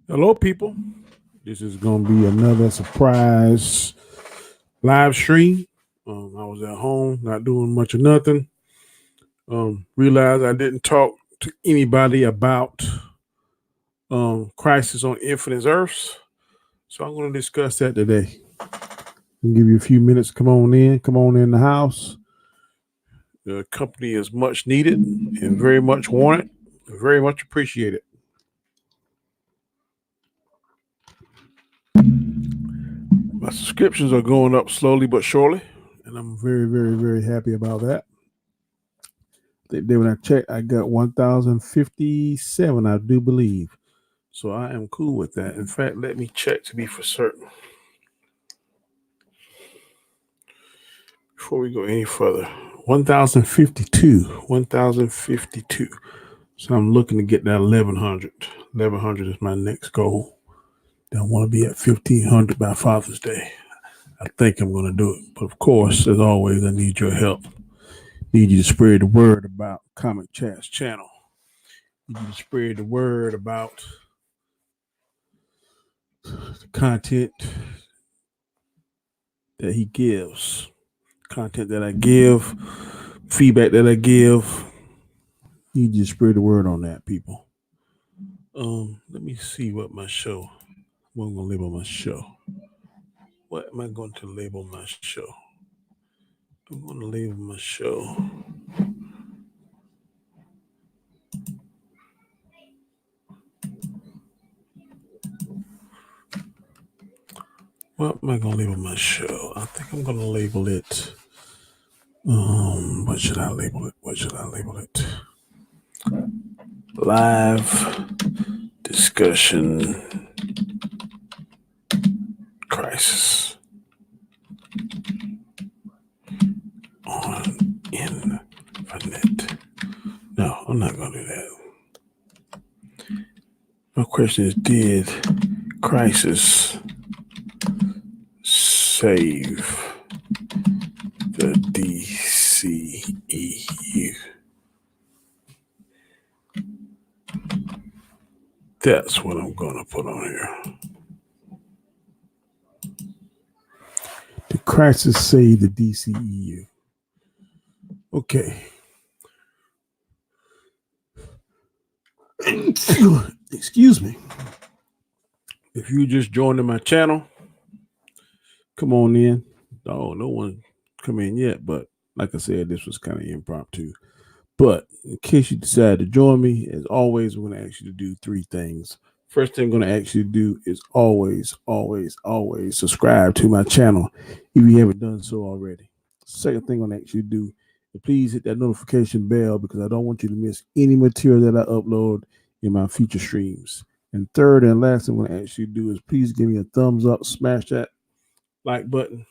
Hello, people. This is going to be another surprise live stream. I was at home, not doing much of nothing. Realized I didn't talk to anybody about Crisis on Infinite Earths, so I'm going to discuss that today. I'll give you a few minutes. Come on in. Come on in the house. The company is much needed and very much wanted. Very much appreciated. My subscriptions are going up slowly but surely, and I'm very, very, very happy about that. When I checked, I got 1,057, I do believe. So I am cool with that. In fact, let me check to be for certain before we go any further. 1,052. 1,052. So I'm looking to get that 1,100. 1,100 is my next goal. I want to be at 1,500 by Father's Day. I think I'm going to do it. But of course, as always, I need your help. Need you to spread the word about Comic Chat's channel. Need you to spread the word about the content that he gives, content that I give, feedback that I give. You just spread the word on that, people. Let me see what my show. What I'm gonna label my show. What am I going to label my show? I'm gonna label my show. What am I gonna label my show? I think I'm gonna label it. What should I label it? What should I label it? Live discussion crisis on infinite. No, I'm not gonna do that. My question is: did Crisis save the DCEU? That's what I'm gonna put on here. Did Crisis save the DCEU? Okay. Excuse me. If you just joined my channel, come on in. Oh, no one come in yet, but like I said, this was kind of impromptu. But in case you decide to join me, as always, I'm going to ask you to do three things. First thing I'm going to ask you to do is always subscribe to my channel if you haven't done so already. Second thing I'm going to ask you to do is please hit that notification bell because I don't want you to miss any material that I upload in my future streams. And third and last thing I'm going to ask you to do is please give me a thumbs up, smash that like button,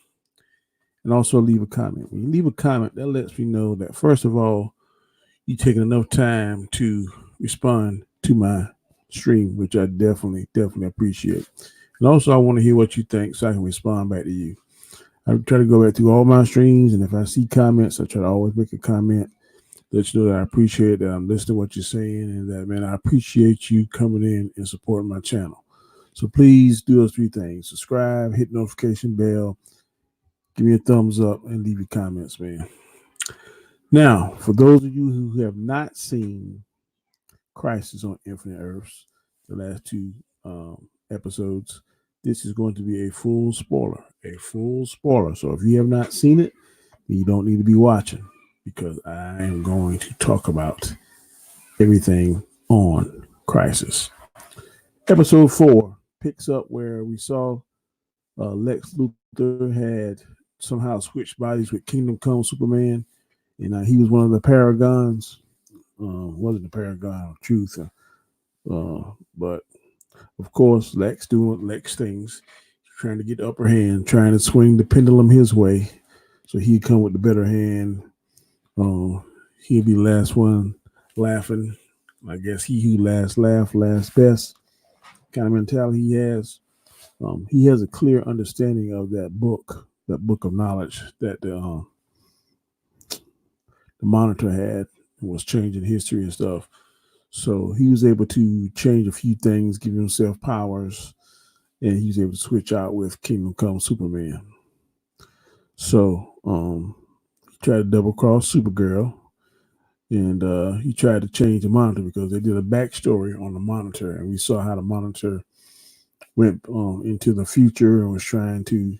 and also leave a comment. When you leave a comment, that lets me know that, first of all, you taking enough time to respond to my stream, which I definitely appreciate. And also, I want to hear what you think so I can respond back to you. I try to go back through all my streams, and if I see comments, I try to always make a comment, let you know that I appreciate that I'm listening to what you're saying, and that, man, I appreciate you coming in and supporting my channel. So please do those three things: subscribe, hit notification bell, give me a thumbs up, and leave your comments, man. Now, for those of you who have not seen Crisis on Infinite Earths, the last two episodes, this is going to be a full spoiler. A full spoiler. So if you have not seen it, then you don't need to be watching because I am going to talk about everything on Crisis. Episode 4 picks up where we saw Lex Luthor had somehow switched bodies with Kingdom Come Superman. And he was one of the Paragons. Wasn't the Paragon of Truth. But, of course, Lex doing Lex things. Trying to get the upper hand. Trying to swing the pendulum his way. So he'd come with the better hand. He'd be the last one laughing. I guess he who last laugh, last best kind of mentality he has. He has a clear understanding of that book of knowledge that the Monitor had and was changing history and stuff. So he was able to change a few things, give himself powers, and he was able to switch out with Kingdom Come Superman. So he tried to double cross Supergirl, and he tried to change the monitor because they did a backstory on the monitor, and we saw how the monitor went into the future and was trying to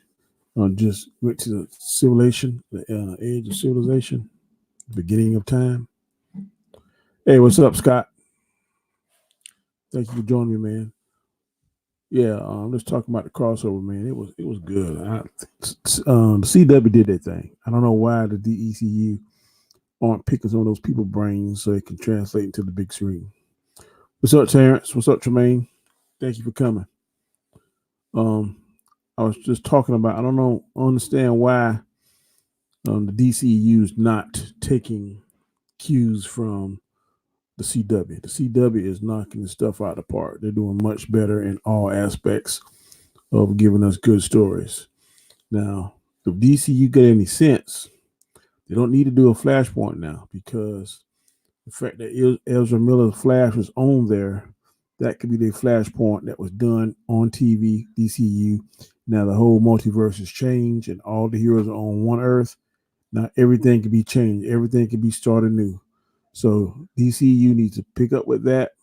just went to the civilization, the age of civilization, beginning of time. Hey, what's up, Scott? Thank you for joining me, man. Yeah, let's talk about the crossover, man. It was good. The CW did their thing. I don't know why the DECU aren't picking some of those people brains so they can translate into the big screen. What's up, Terrence? What's up, Tremaine? Thank you for coming. I was just talking about. I don't know, understand why the DCU is not taking cues from the CW. The CW is knocking the stuff out of the park. They're doing much better in all aspects of giving us good stories. Now, if DCU get any sense, they don't need to do a Flashpoint now because the fact that Ezra Miller's Flash was on there, that could be their Flashpoint that was done on TV, DCU. Now the whole multiverse has changed and all the heroes are on one Earth. Now everything can be changed. Everything can be started new. So DCU needs to pick up with that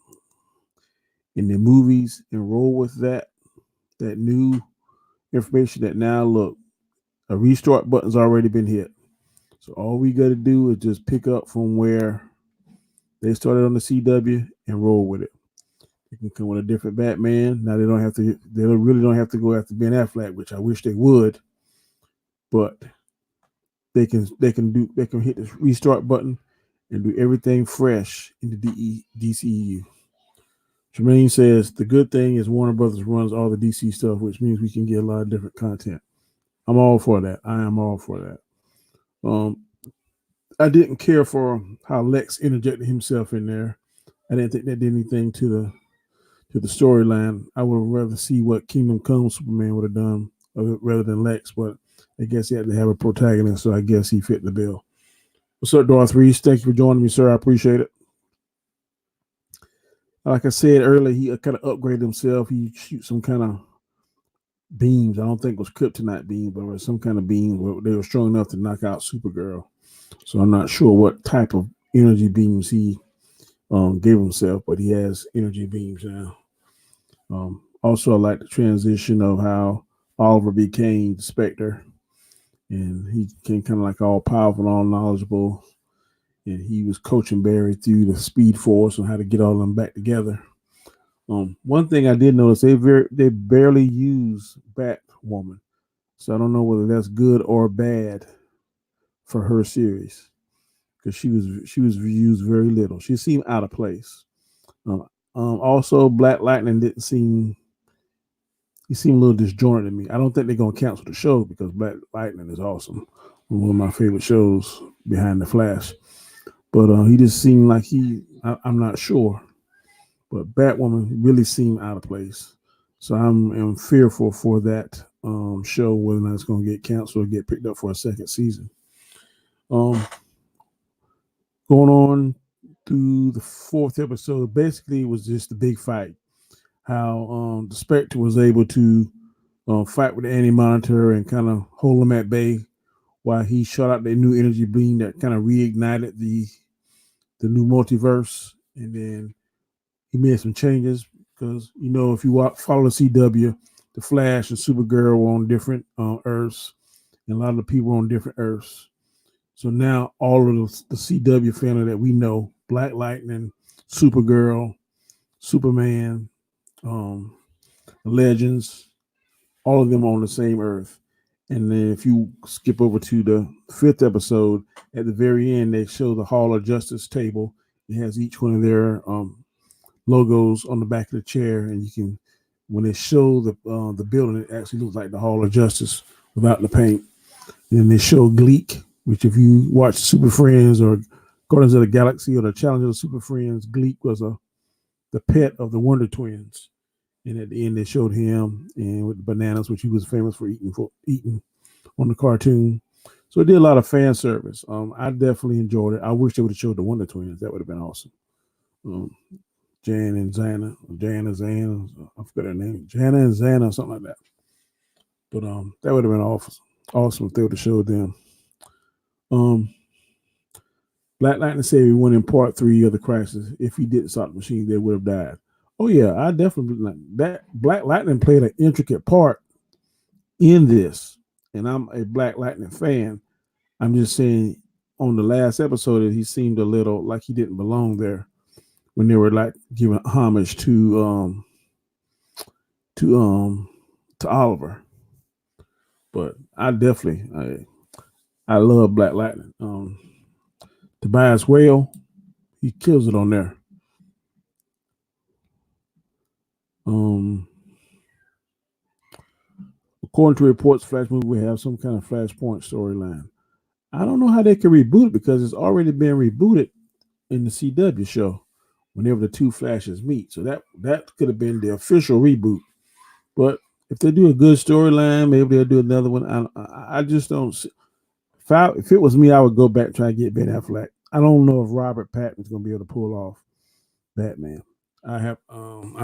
in their movies and roll with that new information that now look, a restart button's already been hit. So all we got to do is just pick up from where they started on the CW and roll with it. They can come with a different Batman. Now they really don't have to go after Ben Affleck, which I wish they would. But they can hit the restart button and do everything fresh in the DCEU. Jermaine says the good thing is Warner Brothers runs all the DC stuff, which means we can get a lot of different content. I'm all for that. I am all for that. I didn't care for how Lex interjected himself in there. I didn't think that did anything to the storyline. I would rather see what Kingdom Come Superman would have done rather than Lex, but I guess he had to have a protagonist, so I guess he fit the bill. What's up, Darth Reese? Thank you for joining me, sir. I appreciate it. Like I said earlier, he kind of upgraded himself. He shoots some kind of beams. I don't think it was kryptonite beams, but it was some kind of beam where they were strong enough to knock out Supergirl. So I'm not sure what type of energy beams he gave himself, but he has energy beams now. Also, I like the transition of how Oliver became the Spectre, and he became kind of like all powerful, all knowledgeable, and he was coaching Barry through the Speed Force on how to get all of them back together. One thing I did notice, they barely use Batwoman, so I don't know whether that's good or bad for her series because she was used very little. She seemed out of place. Also, Black Lightning didn't seem. He seemed a little disjointed to me. I don't think they're gonna cancel the show because Black Lightning is awesome, one of my favorite shows behind the Flash. But he just seemed like I'm not sure. But Batwoman really seemed out of place. So I'm fearful for that show, whether or not it's going to get canceled or get picked up for a second season. Going on through the fourth episode, basically it was just a big fight. How the Spectre was able to fight with the Anti-Monitor and kind of hold him at bay while he shot out the new energy beam that kind of reignited the new multiverse. And then he made some changes because, if you follow the CW, the Flash and Supergirl were on different Earths, and a lot of the people were on different Earths. So now all of the CW family that we know, Black Lightning, Supergirl, Superman, Legends, all of them are on the same Earth. And then if you skip over to the fifth episode, at the very end, they show the Hall of Justice table. It has each one of their logos on the back of the chair, and you can, when they show the building, it actually looks like the Hall of Justice without the paint. And then they show Gleek, which if you watch Super Friends or Guardians of the Galaxy or the Challenge of the Super Friends, Gleek was the pet of the Wonder Twins. And at the end, they showed him and with the bananas, which he was famous for eating on the cartoon. So it did a lot of fan service. I definitely enjoyed it. I wish they would have showed the Wonder Twins. That would have been awesome. Jan and Zana, I forgot her name, Jana and Zana, something like that. But that would have been awesome if they would have showed them. Um, Black Lightning said he won in part 3 of the crisis. If he didn't stop the machine, they would have died. Oh yeah, I definitely like that. Black Lightning played an intricate part in this, and I'm a Black Lightning fan. I'm just saying, on the last episode, he seemed a little like he didn't belong there when they were like giving homage to to Oliver. But I love Black Lightning. Tobias Whale, he kills it on there. Um, According to reports, Flash movie will have some kind of Flashpoint storyline. I don't know how they can reboot it because it's already been rebooted in the CW show whenever the two Flashes meet. So that could have been the official reboot. But if they do a good storyline, maybe they'll do another one. I just don't see. If it was me, I would go back and try to get Ben Affleck. I don't know if Robert Pattinson's going to be able to pull off Batman. I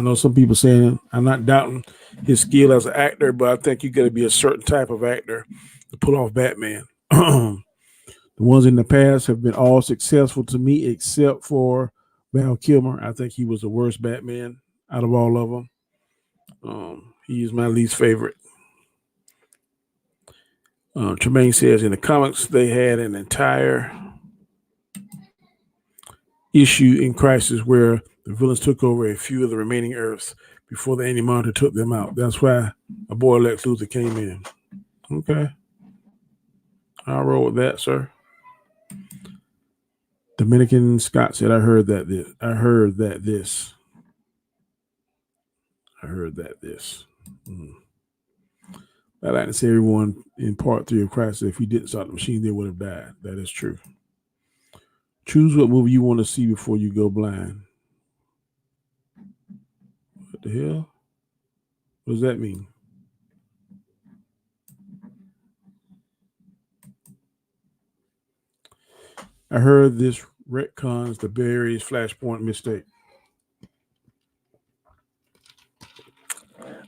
know some people saying I'm not doubting his skill as an actor, but I think you got to be a certain type of actor to pull off Batman. The ones in the past have been all successful to me, except for Val Kilmer. I think he was the worst Batman out of all of them. He is my least favorite. Tremaine says in the comics they had an entire issue in Crisis where the villains took over a few of the remaining Earths before the Anti-Monitor took them out. That's why my boy Lex Luthor came in. Okay. I'll roll with that, sir. Dominican Scott said, I heard that this. I like to say everyone in part 3 of Crisis, if he didn't start the machine, they would have died. That is true. Choose what movie you want to see before you go blind. What the hell? What does that mean? I heard this retcons the Barry's Flashpoint mistake.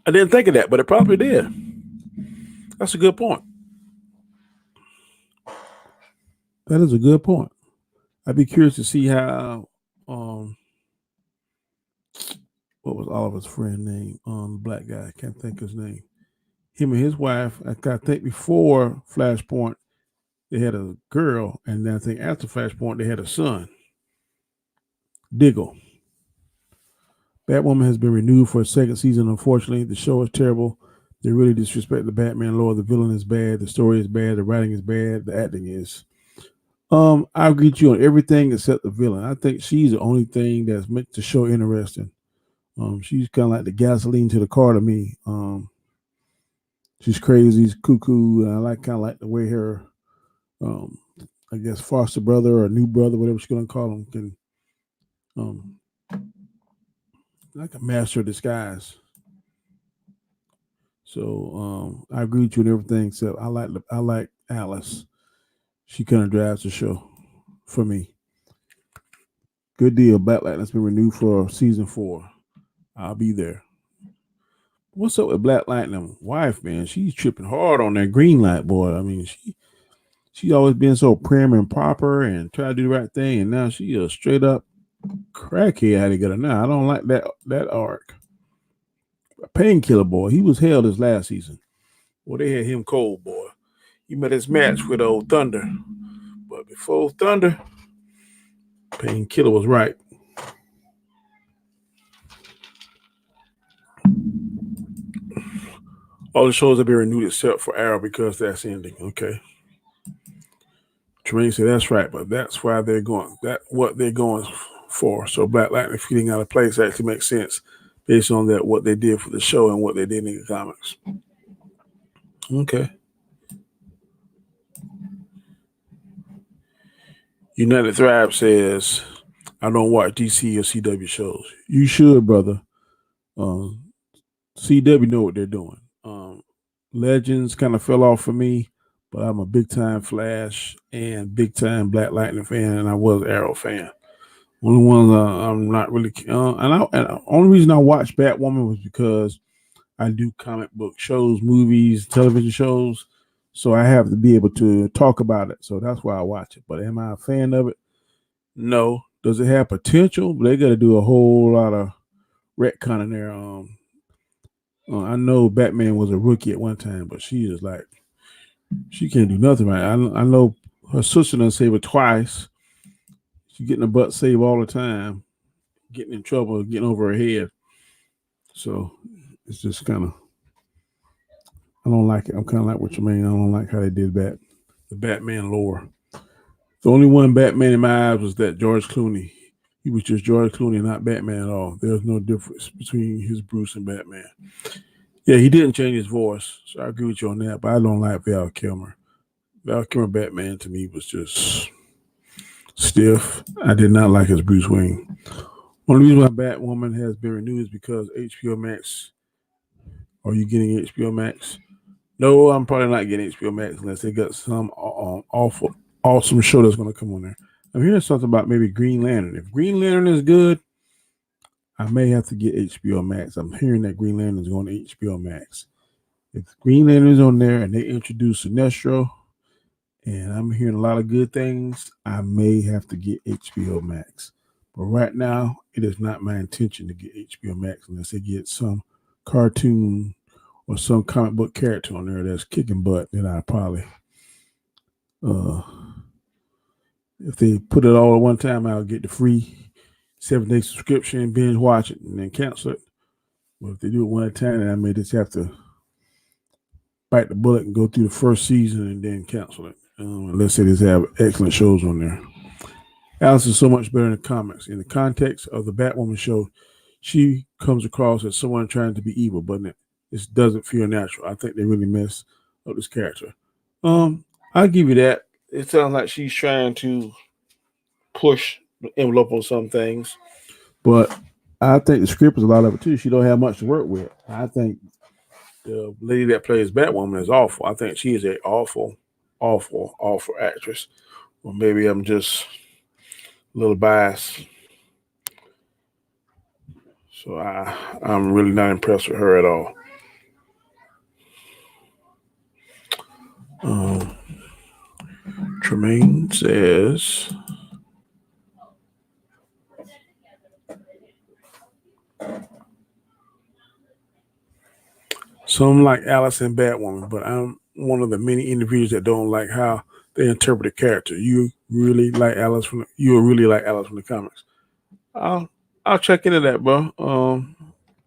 I didn't think of that, but it probably did. That's a good point. That is a good point. I'd be curious to see how what was Oliver's friend name? Black guy, I can't think of his name. Him and his wife, I think before Flashpoint, they had a girl, and then I think after Flashpoint, they had a son. Diggle. Batwoman has been renewed for a second season. Unfortunately, the show is terrible. They really disrespect the Batman lore. The villain is bad. The story is bad. The writing is bad. The acting is. I agree with you on everything except the villain. I think she's the only thing that's meant to show interesting. She's kind of like the gasoline to the car to me. She's crazy, she's cuckoo. And I kind of like the way her, I guess, foster brother or new brother, whatever she's gonna call him, can, like a master of disguise. So I agree with you on everything except I like Alice. She kind of drives the show for me. Good deal. Blacklight has been renewed for season 4. I'll be there. What's up with Black Lightning wife, man? She's tripping hard on that green light, boy. I mean, she's always been so prim and proper and try to do the right thing, and now she a straight up crackhead. How to get her now? I don't like that arc. Painkiller boy, he was hell this last season. Well, they had him cold, boy. He met his match with old Thunder, but before Thunder, Painkiller was right. All the shows have been renewed except for Arrow because that's ending. Okay. Tremaine said that's right, but that's why they're going. That what they're going for. So Black Lightning feeding out of place actually makes sense based on that what they did for the show and what they did in the comics. Okay. United Thrive says, I don't watch DC or CW shows. You should, brother. CW know what they're doing. Legends kind of fell off for me, but I'm a big time Flash and big time Black Lightning fan, and I was Arrow fan. Only ones I'm not really. And the only reason I watched Batwoman was because I do comic book shows, movies, television shows, so I have to be able to talk about it. So that's why I watch it. But am I a fan of it? No. Does it have potential? They got to do a whole lot of retconning there. I know Batman was a rookie at one time, but she is like she can't do nothing right. I know her sister done saved her twice. She's getting her butt saved all the time, getting in trouble, getting over her head. So it's just kind of I don't like it. I'm kind of like what you mean. I don't like how they did the Batman lore. The only one Batman in my eyes was that George Clooney. He was just George Clooney, not Batman at all. There's no difference between his Bruce and Batman. Yeah, he didn't change his voice, so I agree with you on that. But I don't like Val Kilmer. Val Kilmer Batman to me was just stiff. I did not like his Bruce Wayne. One reason why Batwoman has been renewed is because HBO Max. Are you getting HBO Max? No, I'm probably not getting HBO Max unless they got some awesome show that's going to come on there. I'm hearing something about maybe Green Lantern. If Green Lantern is good, I may have to get HBO Max. I'm hearing that Green Lantern is going to HBO Max. If Green Lantern is on there and they introduce Sinestro, and I'm hearing a lot of good things, I may have to get HBO Max. But right now, it is not my intention to get HBO Max unless they get some cartoon or some comic book character on there that's kicking butt. Then I probably, if they put it all at one time, I'll get the free 7-day subscription and binge watch it and then cancel it. But if they do it one at a time, then I may just have to bite the bullet and go through the first season and then cancel it. Unless they just have excellent shows on there. Alice is so much better in the comics. In the context of the Batwoman show, she comes across as someone trying to be evil, but it doesn't feel natural. I think they really mess up this character. I'll give you that. It sounds like she's trying to push the envelope on some things, but I think the script is a lot of it too. She don't have much to work with. I think the lady that plays Batwoman is awful. I think she is an awful actress. Or maybe I'm just a little biased. So I'm really not impressed with her at all. Tremaine says, some like Alice and Batwoman, but I'm one of the many individuals that don't like how they interpret a character. You really like Alice from the comics. I'll check into that, bro.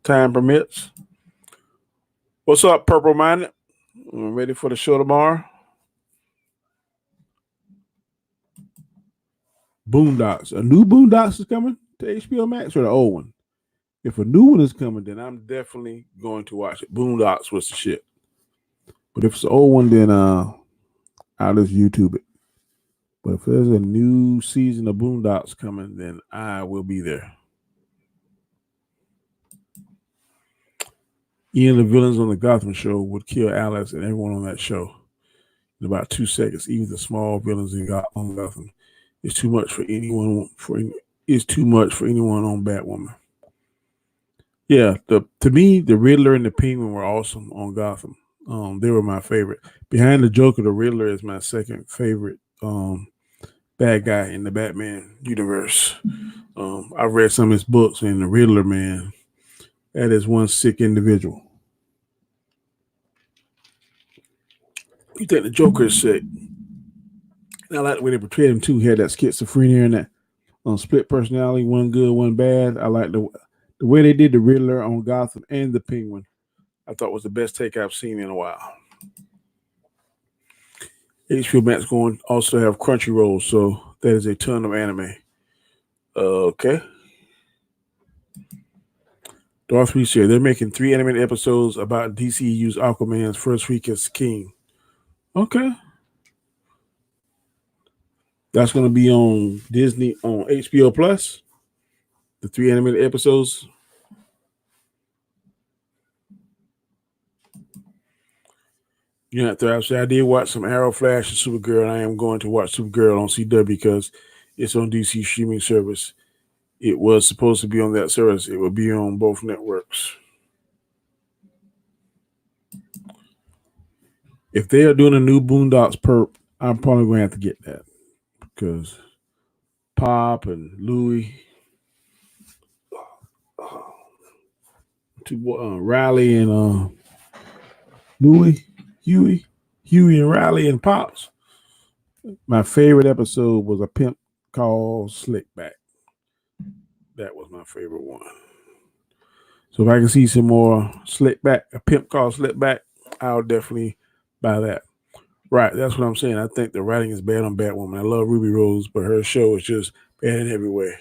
Time permits. What's up, Purple Minded? Ready for the show tomorrow? Boondocks. A new Boondocks is coming to HBO Max or the old one? If a new one is coming, then I'm definitely going to watch it. Boondocks was the shit. But if it's an old one, then I'll just YouTube it. But if there's a new season of Boondocks coming, then I will be there. Ian, the villains on the Gotham show, would kill Alice and everyone on that show in about 2 seconds. Even the small villains on Gotham. It's too much for anyone. It's too much for anyone on Batwoman. Yeah, to me, the Riddler and the Penguin were awesome on Gotham. They were my favorite. Behind the Joker, the Riddler is my second favorite bad guy in the Batman universe. I've read some of his books, and the Riddler, man, that is one sick individual. You think the Joker is sick? And I like the way they portrayed him too. He had that schizophrenia and that split personality, one good, one bad. I like the way they did the Riddler on Gotham and the Penguin. I thought was the best take I've seen in a while. HBO Max going also have Crunchyroll, so that is a ton of anime. Okay. Darth Reese here. They're making 3 animated episodes about DCU's Aquaman's first week as king. Okay. That's going to be on Disney, on HBO Plus. The 3 animated episodes. Yeah, I did watch some Arrow, Flash, and Supergirl, and I am going to watch Supergirl on CW because it's on DC streaming service. it was supposed to be on that service. It would be on both networks. If they are doing a new Boondocks perp, I'm probably going to have to get that because Pop and Louie, Riley and Louie, Huey and Riley and Pops. My favorite episode was a pimp called Slickback. That was my favorite one. So if I can see some more Slickback, a pimp called Slickback, I'll definitely buy that. Right, that's what I'm saying. I think the writing is bad on Batwoman. I love Ruby Rose, but her show is just bad in every way.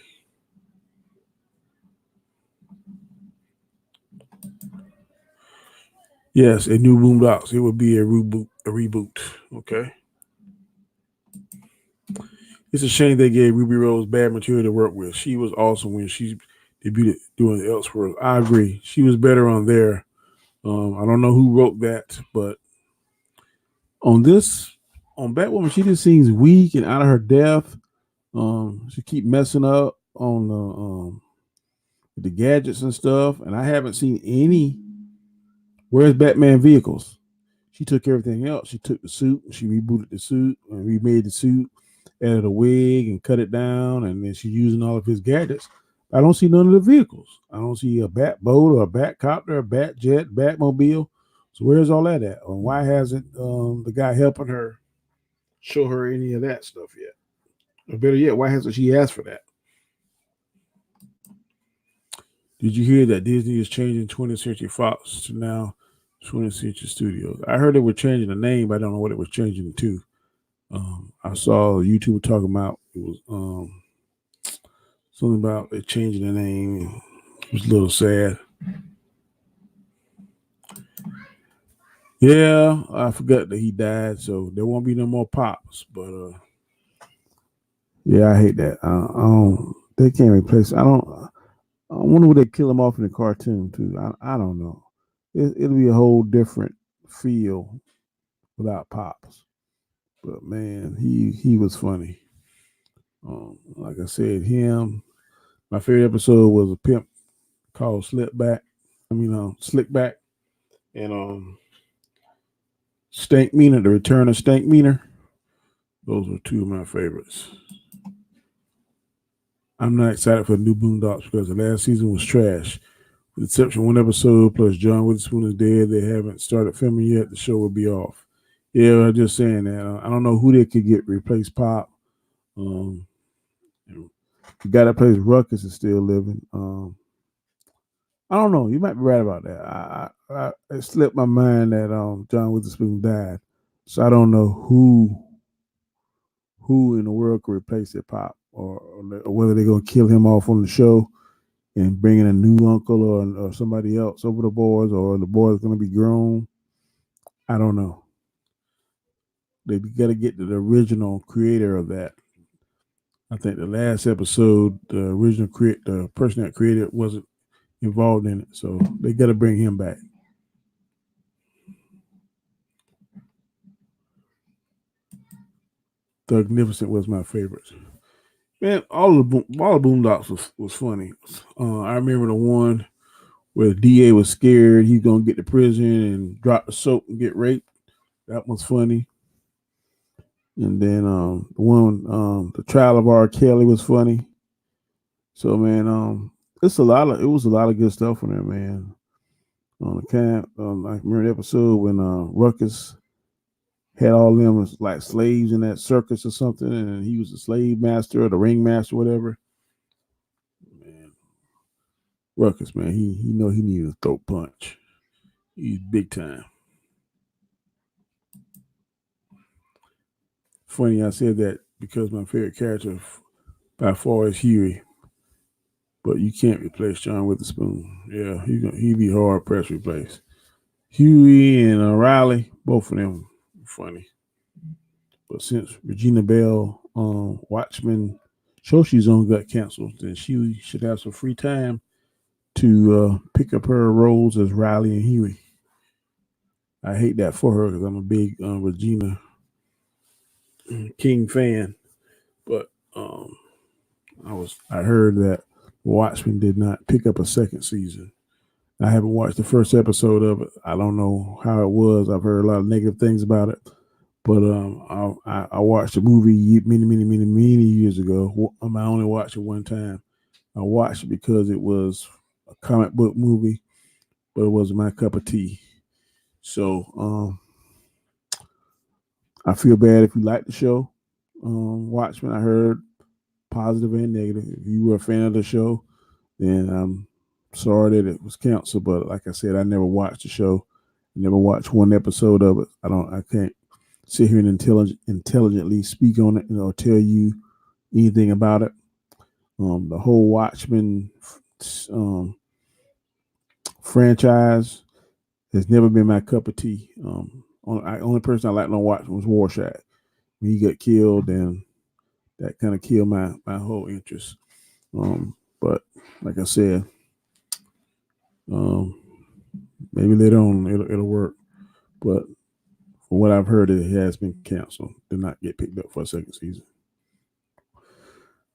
Yes, a new Boondocks. It would be a reboot. Okay. It's a shame they gave Ruby Rose bad material to work with. She was awesome when she debuted doing the Elseworlds. I agree. She was better on there. I don't know who wrote that, but on Batwoman, she just seems weak and out of her depth. She keep messing up on the gadgets and stuff, and I haven't seen any. Where's Batman vehicles? She took everything else. She took the suit, she rebooted the suit, and remade the suit, added a wig and cut it down, and then she's using all of his gadgets. I don't see none of the vehicles. I don't see a bat boat or a bat copter, a bat jet, Batmobile. So where's all that at? And why hasn't the guy helping her show her any of that stuff yet? Or better yet, why hasn't she asked for that? Did you hear that Disney is changing 20th Century Fox to now 20th Century Studios? I heard they were changing the name, but I don't know what it was changing to. I saw YouTube talking about it was something about it changing the name. It was a little sad. Yeah, I forgot that he died, so there won't be no more pops. But yeah, I hate that. I don't. They can't replace. I don't. I wonder would they kill him off in the cartoon too. I don't know. It'll be a whole different feel without pops. But man, he was funny. Like I said, him. My favorite episode was a pimp called Slipback. Slickback, and Stank Meaner, The Return of Stank Meaner. Those were two of my favorites. I'm not excited for the new Boondocks because the last season was trash. With the exception of one episode, plus John Witherspoon is dead. They haven't started filming yet. The show will be off. Yeah, I'm just saying that. I don't know who they could get replace Pop. The guy that plays Ruckus is still living. I don't know. You might be right about that. It slipped my mind that John Witherspoon died, so I don't know who in the world could replace it, Pop, or whether they're gonna kill him off on the show and bring in a new uncle or somebody else over the boys, or the boys gonna be grown. I don't know. They got to get to the original creator of that. I think the last episode, the person that created it wasn't involved in it, so they got to bring him back. The Magnificent was my favorite. Man, all the Boondocks was funny. I remember the one where the DA was scared he's gonna get to prison and drop the soap and get raped. That was funny. And then the one the trial of R. Kelly was funny. So man, it was a lot of good stuff on there, man. On the camp, I remember the episode when Ruckus had all them as like slaves in that circus or something, and he was the slave master or the ring master, whatever. Man, Ruckus, man, he know he needed a throat punch. He's big time. Funny, I said that because my favorite character by far is Huey, but you can't replace John Witherspoon. Yeah, he'd be hard pressed to replace. Huey and Riley, both of them funny. But since Regina Bell, Watchmen show she's on got canceled, then she should have some free time to pick up her roles as Riley and Huey. I hate that for her because I'm a big Regina King fan. But I heard that Watchmen did not pick up a second season. I haven't watched the first episode of it. I don't know how it was. I've heard a lot of negative things about it. But I watched the movie many years ago. I only watched it one time. I watched it because it was a comic book movie, but it wasn't my cup of tea. So I feel bad if you like the show. Watchmen, I heard positive and negative. If you were a fan of the show, then I'm sorry that it was canceled. But like I said, I never watched the show. I never watched one episode of it. I can't sit here and intelligently speak on it, or tell you anything about it. The whole Watchmen um, franchise has never been my cup of tea. Only person I liked on Watchmen was Rorschach. When he got killed, then that kind of killed my whole interest. But like I said, um, maybe later on it'll work. But from what I've heard, it has been canceled. Did not get picked up for a second season.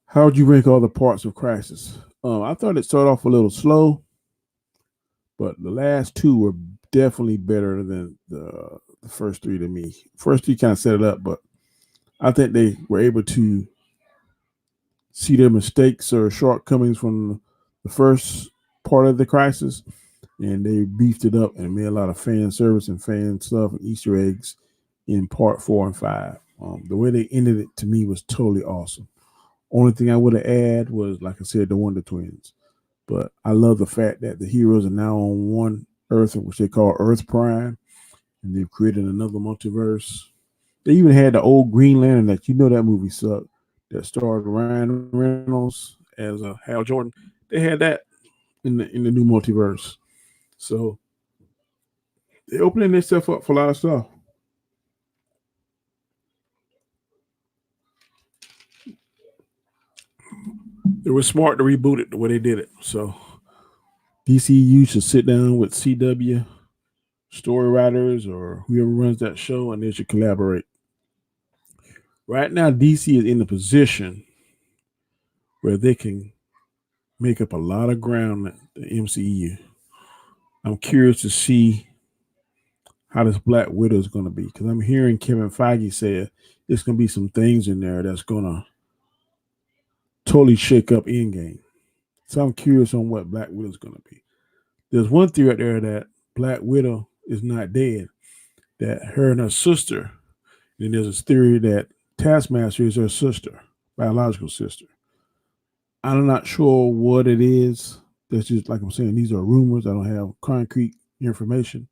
How would you rank all the parts of Crisis? I thought it started off a little slow, but the last two were definitely better than the first three to me. First three kind of set it up, but I think they were able to see their mistakes or shortcomings from the first part of the Crisis, and they beefed it up and made a lot of fan service and fan stuff and Easter eggs in part 4 and 5. The way they ended it to me was totally awesome. Only thing I would have added was, like I said, the Wonder Twins. But I love the fact that the heroes are now on one Earth, which they call Earth Prime, and they've created another multiverse. They even had the old Green Lantern that movie sucked, that starred Ryan Reynolds as Hal Jordan. They had that in the new multiverse. So they're opening themselves up for a lot of stuff. It was smart to reboot it the way they did it. So DCU should sit down with CW story writers or whoever runs that show, and they should collaborate. Right now, DC is in a position where they can make up a lot of ground at the MCU. I'm curious to see how this Black Widow is going to be, because I'm hearing Kevin Feige say there's going to be some things in there that's going to totally shake up Endgame. So I'm curious on what Black Widow is going to be. There's one theory out there that Black Widow is not dead, that her and her sister. And there's a theory that Taskmaster is her sister, biological sister. I'm not sure what it is. That's just, like I'm saying, these are rumors. I don't have concrete information.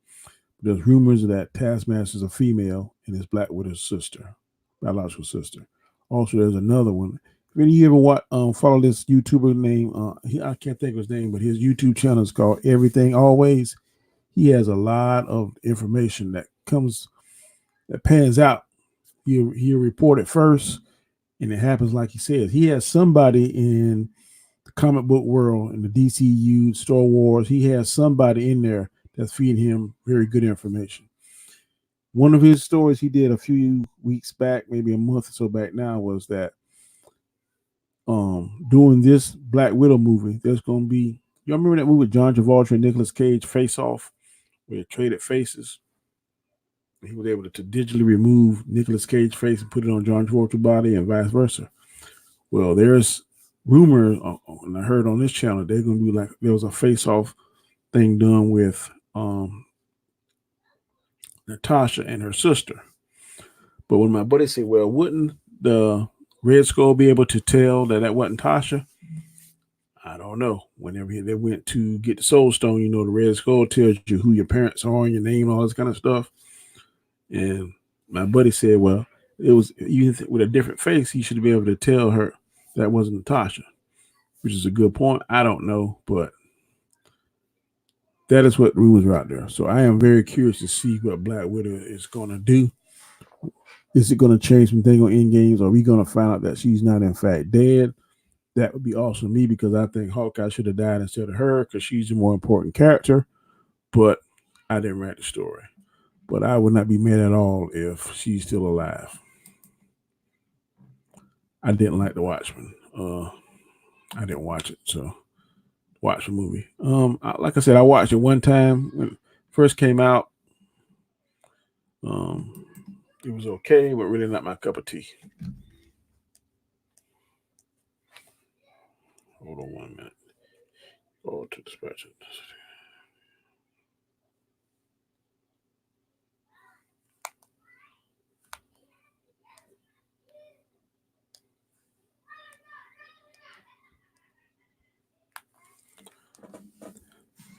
There's rumors that Taskmaster is a female and is Black Widow's sister, biological sister. Also, there's another one. If you ever follow this YouTuber name, I can't think of his name, but his YouTube channel is called Everything Always. He has a lot of information that pans out. He'll report it first, and it happens like he says. He has somebody in the comic book world, in the DCU, Star Wars. He has somebody in there that's feeding him very good information. One of his stories he did a few weeks back, maybe a month or so back now, was that doing this Black Widow movie, there's going to be, y'all remember that movie with John Travolta and Nicolas Cage, Face Off, where they traded faces? He was able to digitally remove Nicolas Cage's face and put it on John Travolta's body, and vice versa. Well, there's rumors, and I heard on this channel, they're going to do, like, there was a face-off thing done with Natasha and her sister. But when my buddy said, well, wouldn't the Red Skull be able to tell that wasn't Tasha? I don't know. Whenever they went to get the Soul Stone, the Red Skull tells you who your parents are and your name, all this kind of stuff. And my buddy said, well, it was, even with a different face, he should be able to tell her that wasn't Natasha, which is a good point. I don't know, but that is what rumors are out there. So I am very curious to see what Black Widow is going to do. Is it going to change something on Endgames? Are we going to find out that she's not in fact dead? That would be awesome to me, because I think Hawkeye should have died instead of her, because she's a more important character. But I didn't write the story. But I would not be mad at all if she's still alive. I didn't like The Watchmen. I didn't watch it, so watch a movie. Like I said, I watched it one time when it first came out. Um, it was okay, but really not my cup of tea. Hold on 1 minute. Oh, to dispatch it.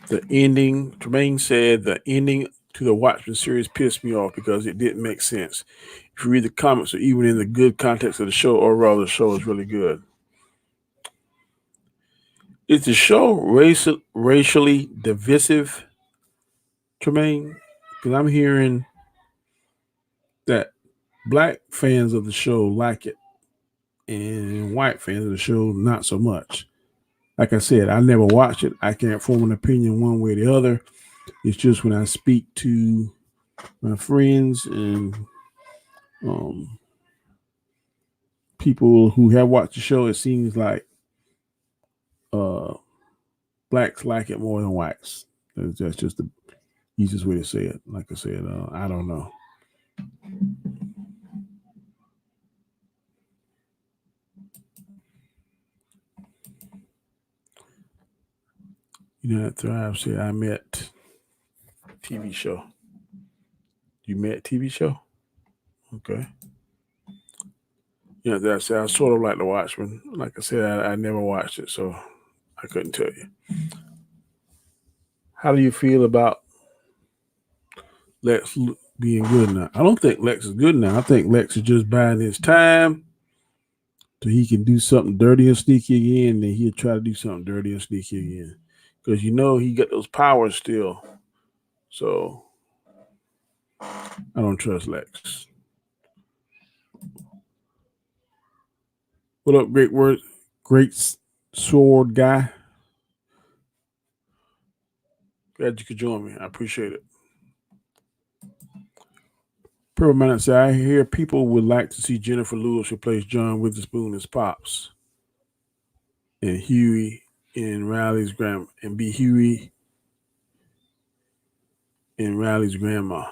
The ending, Tremaine said, the ending to the Watchmen series pissed me off because it didn't make sense. If you read the comics or even in the good context of the show, overall the show is really good. Is the show racially divisive, Tremaine? Because I'm hearing that black fans of the show like it and white fans of the show not so much. Like I said, I never watched it. I can't form an opinion one way or the other. It's just when I speak to my friends and um, people who have watched the show, it seems like uh, blacks like it more than whites. That's just the easiest way to say it. Like I said, I don't know. You know, that Thrive said, I met TV show. You met TV show? Okay. Yeah, that's I sort of like The Watchmen. Like I said, I never watched it, so I couldn't tell you. How do you feel about Lex being good now? I don't think Lex is good now. I think Lex is just buying his time so he can do something dirty and sneaky again, and then he'll try to do something dirty and sneaky again. Because he got those powers still. So I don't trust Lex. What up, great sword guy? Glad you could join me. I appreciate it. Purple Man said, I hear people would like to see Jennifer Lewis replace John Witherspoon as Pops and Huey in Riley's grandma and be Huey in Riley's grandma.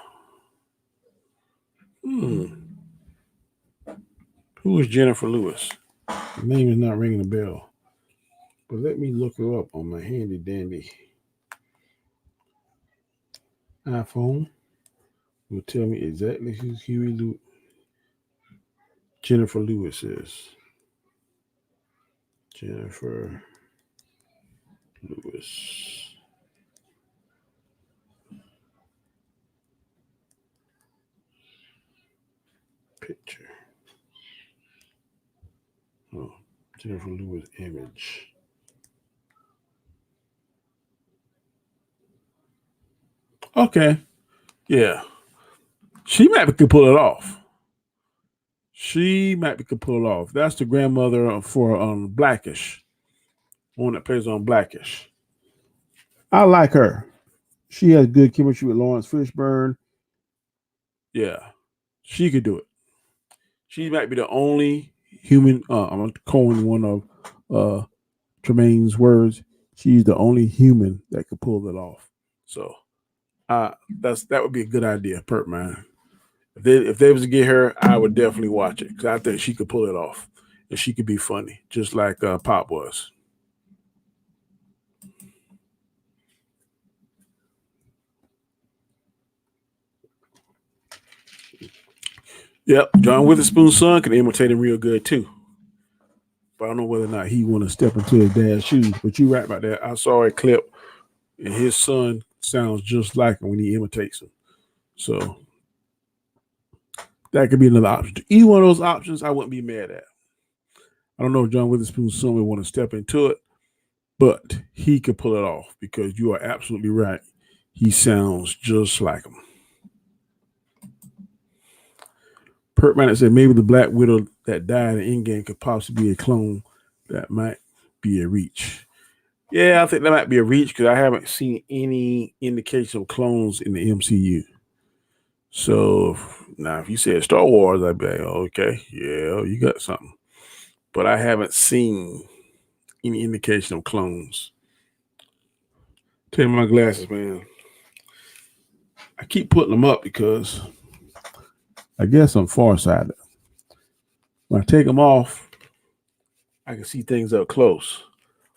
Who is Jennifer Lewis? The name is not ringing a bell. But let me look her up on my handy dandy iPhone. Will tell me exactly who Jennifer Lewis is. Jennifer Lewis. Picture. Oh, Jennifer Lewis image. Okay. Yeah. She might be could pull it off. She might be could pull it off. That's the grandmother for Blackish. One that plays on Blackish. I like her. She has good chemistry with Lawrence Fishburne. Yeah. She could do it. She might be the only human. I'm going to coin one of Tremaine's words. She's the only human that could pull it off. So that would be a good idea, Perp Man. If they was to get her, I would definitely watch it because I think she could pull it off and she could be funny, just like Pop was. Yep, John Witherspoon's son can imitate him real good too. But I don't know whether or not he want to step into his dad's shoes. But you're right about that. I saw a clip, and his son sounds just like him when he imitates him. So that could be another option. Either one of those options, I wouldn't be mad at. I don't know if John Witherspoon's son would want to step into it, but he could pull it off because you are absolutely right. He sounds just like him. Pertman said maybe the Black Widow that died in Endgame could possibly be a clone. That might be a reach. Yeah, I think that might be a reach because I haven't seen any indication of clones in the MCU. So now, if you said Star Wars, I'd be like, okay, yeah, you got something. But I haven't seen any indication of clones. Take my glasses, man. I keep putting them up because I guess I'm farsighted. When I take them off, I can see things up close.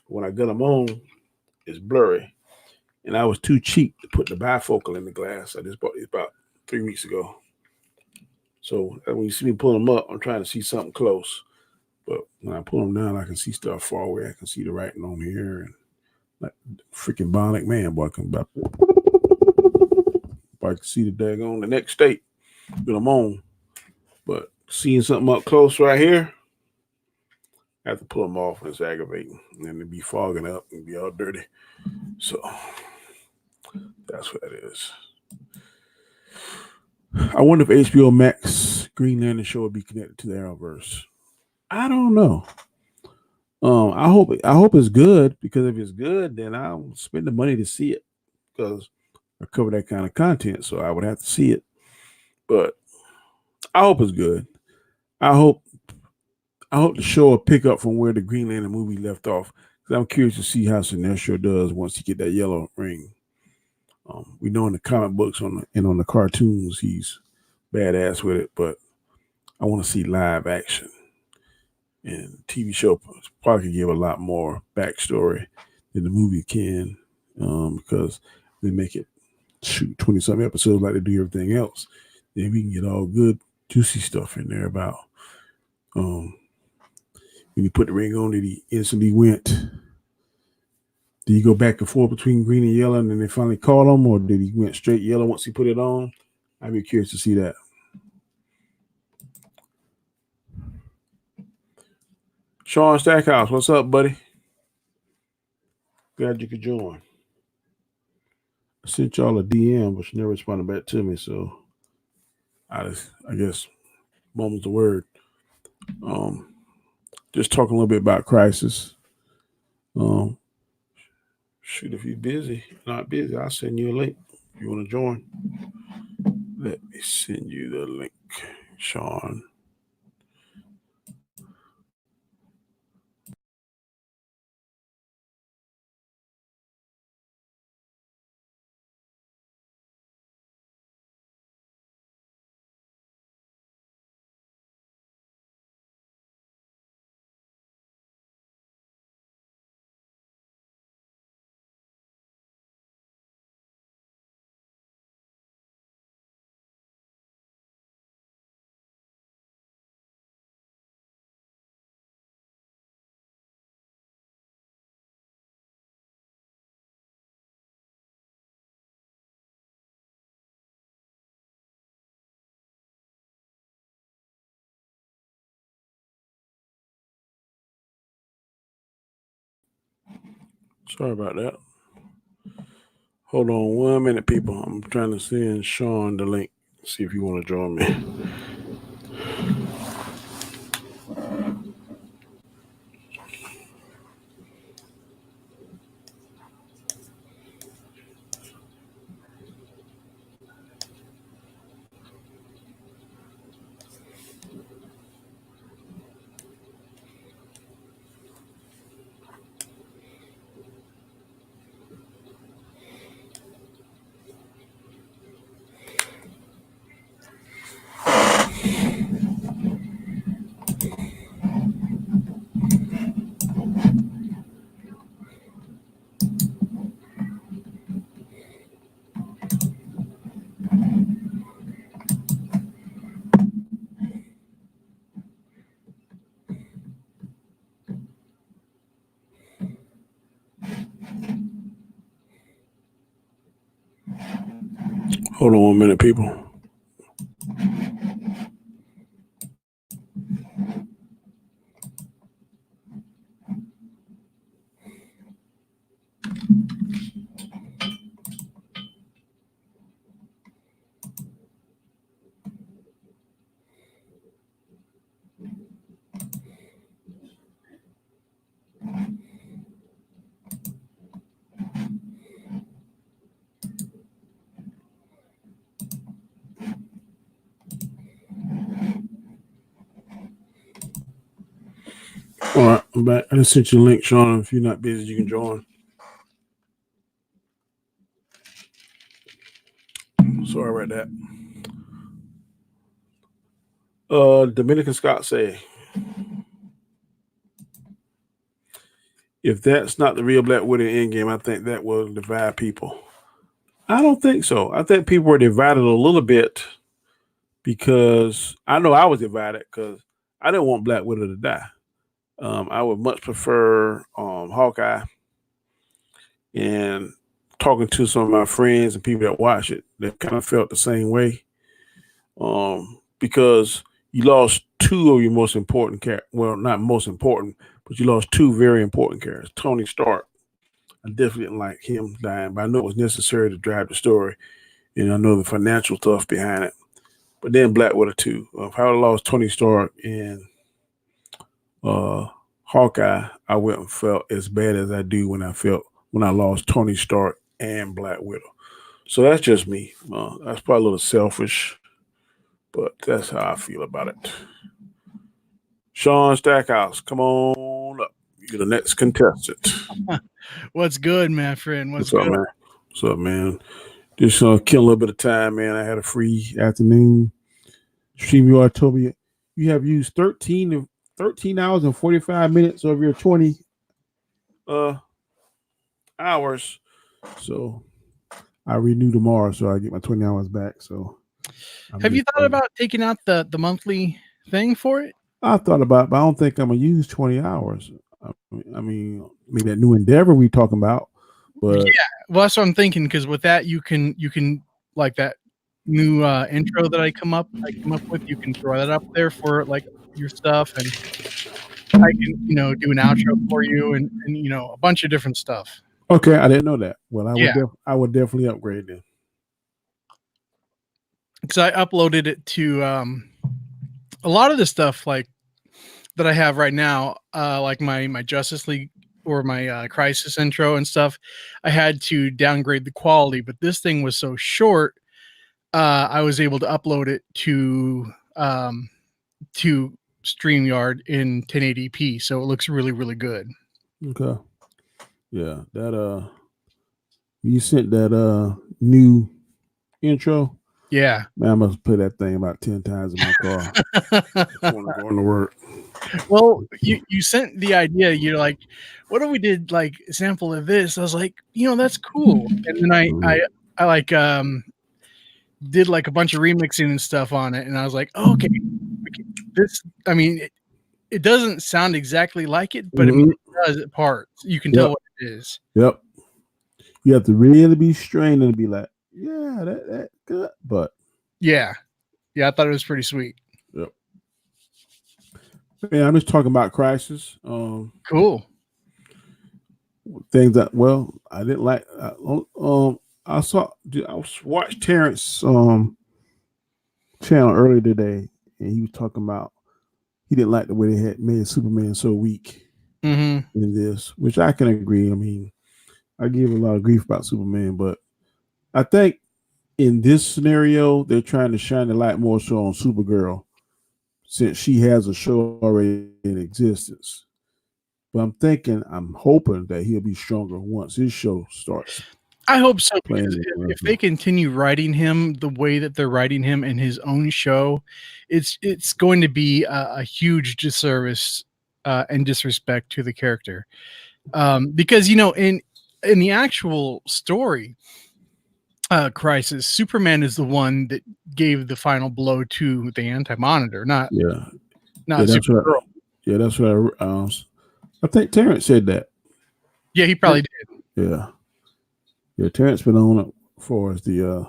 When I get them on, it's blurry. And I was too cheap to put the bifocal in the glass. I just bought it about 3 weeks ago. So when you see me pull them up, I'm trying to see something close. But when I pull them down, I can see stuff far away. I can see the writing on here, and like freaking bionic man, boy, I can see the daggone the next state that I'm on. But seeing something up close right here, I have to pull them off, and it's aggravating. And then it'd be fogging up and be all dirty. So that's what it is. I wonder if HBO Max Green Lantern show will be connected to the Arrowverse. I don't know. I hope it's good, because if it's good, then I'll spend the money to see it, because I cover that kind of content, so I would have to see it. But I hope it's good. I hope the show will pick up from where the Green Lantern movie left off, because I'm curious to see how Sinestro does once he get that yellow ring. We know in the comic books on the cartoons he's badass with it, but I want to see live action. And TV show probably could give a lot more backstory than the movie can, because they make it 20-something episodes like they do everything else. Then we can get all good juicy stuff in there about when he put the ring on, did he instantly went? Did he go back and forth between green and yellow, and then they finally caught him, or did he went straight yellow once he put it on? I'd be curious to see that. Sean Stackhouse, what's up, buddy? Glad you could join. I sent y'all a DM, but you never responded back to me, so I guess moment's the word. Just talking a little bit about Crisis. Shoot, if you're busy, not busy, I'll send you a link if you want to join. Let me send you the link, Sean. Sorry about that. Hold on 1 minute, people. I'm trying to send Sean the link. See if you want to join me. Hold on 1 minute, people. All right, I'm back. I just sent you a link, Sean. If you're not busy, you can join. Sorry about that. Dominican Scott say, if that's not the real Black Widow in Endgame, I think that will divide people. I don't think so. I think people were divided a little bit because I know I was divided because I didn't want Black Widow to die. I would much prefer Hawkeye. And talking to some of my friends and people that watch it, that kind of felt the same way. Because you lost two of your most important characters. Well, not most important, but you lost two very important characters. Tony Stark, I definitely didn't like him dying, but I know it was necessary to drive the story. And I know the financial stuff behind it. But then Black Widow too. If I lost Tony Stark and Hawkeye, I wouldn't felt as bad as I do when I lost Tony Stark and Black Widow. So that's just me. That's probably a little selfish, but that's how I feel about it. Sean Stackhouse, come on up. You're the next contestant. What's good, my friend? What's up, man? What's up, man? Just kill a little bit of time, man. I had a free afternoon. StreamYard told me you have used 13 hours and 45 minutes of your 20 hours. So I renew tomorrow, so I get my 20 hours back. So have you thought about taking out the monthly thing for it? I thought about it, but I don't think I'm gonna use 20 hours. I mean that new endeavor we talking about. But yeah, well, that's what I'm thinking, because with that you can like that new intro that I came up with, you can throw that up there for like your stuff, and I can do an outro for you and a bunch of different stuff. Okay, I didn't know that. Well, I would definitely upgrade then. Because I uploaded it to a lot of the stuff like that I have right now, like my Justice League or my Crisis intro and stuff. I had to downgrade the quality, but this thing was so short, I was able to upload it to StreamYard in 1080p, so it looks really, really good. Okay. Yeah, that you sent that new intro. Yeah, man, I must play that thing about 10 times in my car. I want to go into work. Well, you sent the idea. You're like, what if we did like a sample of this? I was like, that's cool. And then I like did like a bunch of remixing and stuff on it, and I was like, oh, okay, this. I mean, it doesn't sound exactly like it, but it does at parts. You can tell what it is. Yep. You have to really be strained and be like, yeah, that good. But yeah, I thought it was pretty sweet. Yep. Yeah, I'm just talking about Crisis. Cool. Things that I didn't like. I watched Terrence channel earlier today, and he was talking about he didn't like the way they had made Superman so weak in this, which I can agree. I mean, I give a lot of grief about Superman, but I think in this scenario they're trying to shine the light more so on Supergirl, since she has a show already in existence. But I'm hoping that he'll be stronger once his show starts. I hope so, because if they continue writing him the way that they're writing him in his own show, it's going to be a huge disservice and disrespect to the character. Because in the actual story, Crisis, Superman is the one that gave the final blow to the Anti-Monitor, not Supergirl. Right. Yeah, that's what I think Terrence said that. Yeah, he probably did. Yeah. Yeah, Terrence been on it for us the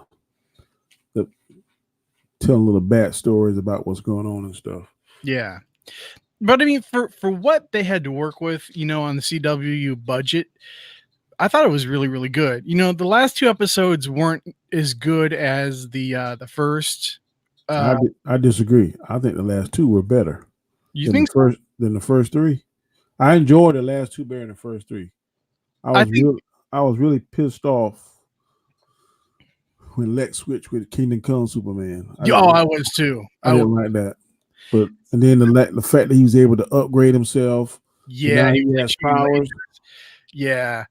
telling little bad stories about what's going on and stuff. Yeah. But I mean, for what they had to work with, on the CW budget, I thought it was really, really good. The last two episodes weren't as good as the first. I disagree. I think the last two were better. You think so? Than the first three? I enjoyed the last two better than the first three. I was really pissed off when Lex switched with Kingdom Come Superman. I was too. I didn't like that. And then the fact that he was able to upgrade himself. Yeah, he has powers. Yeah.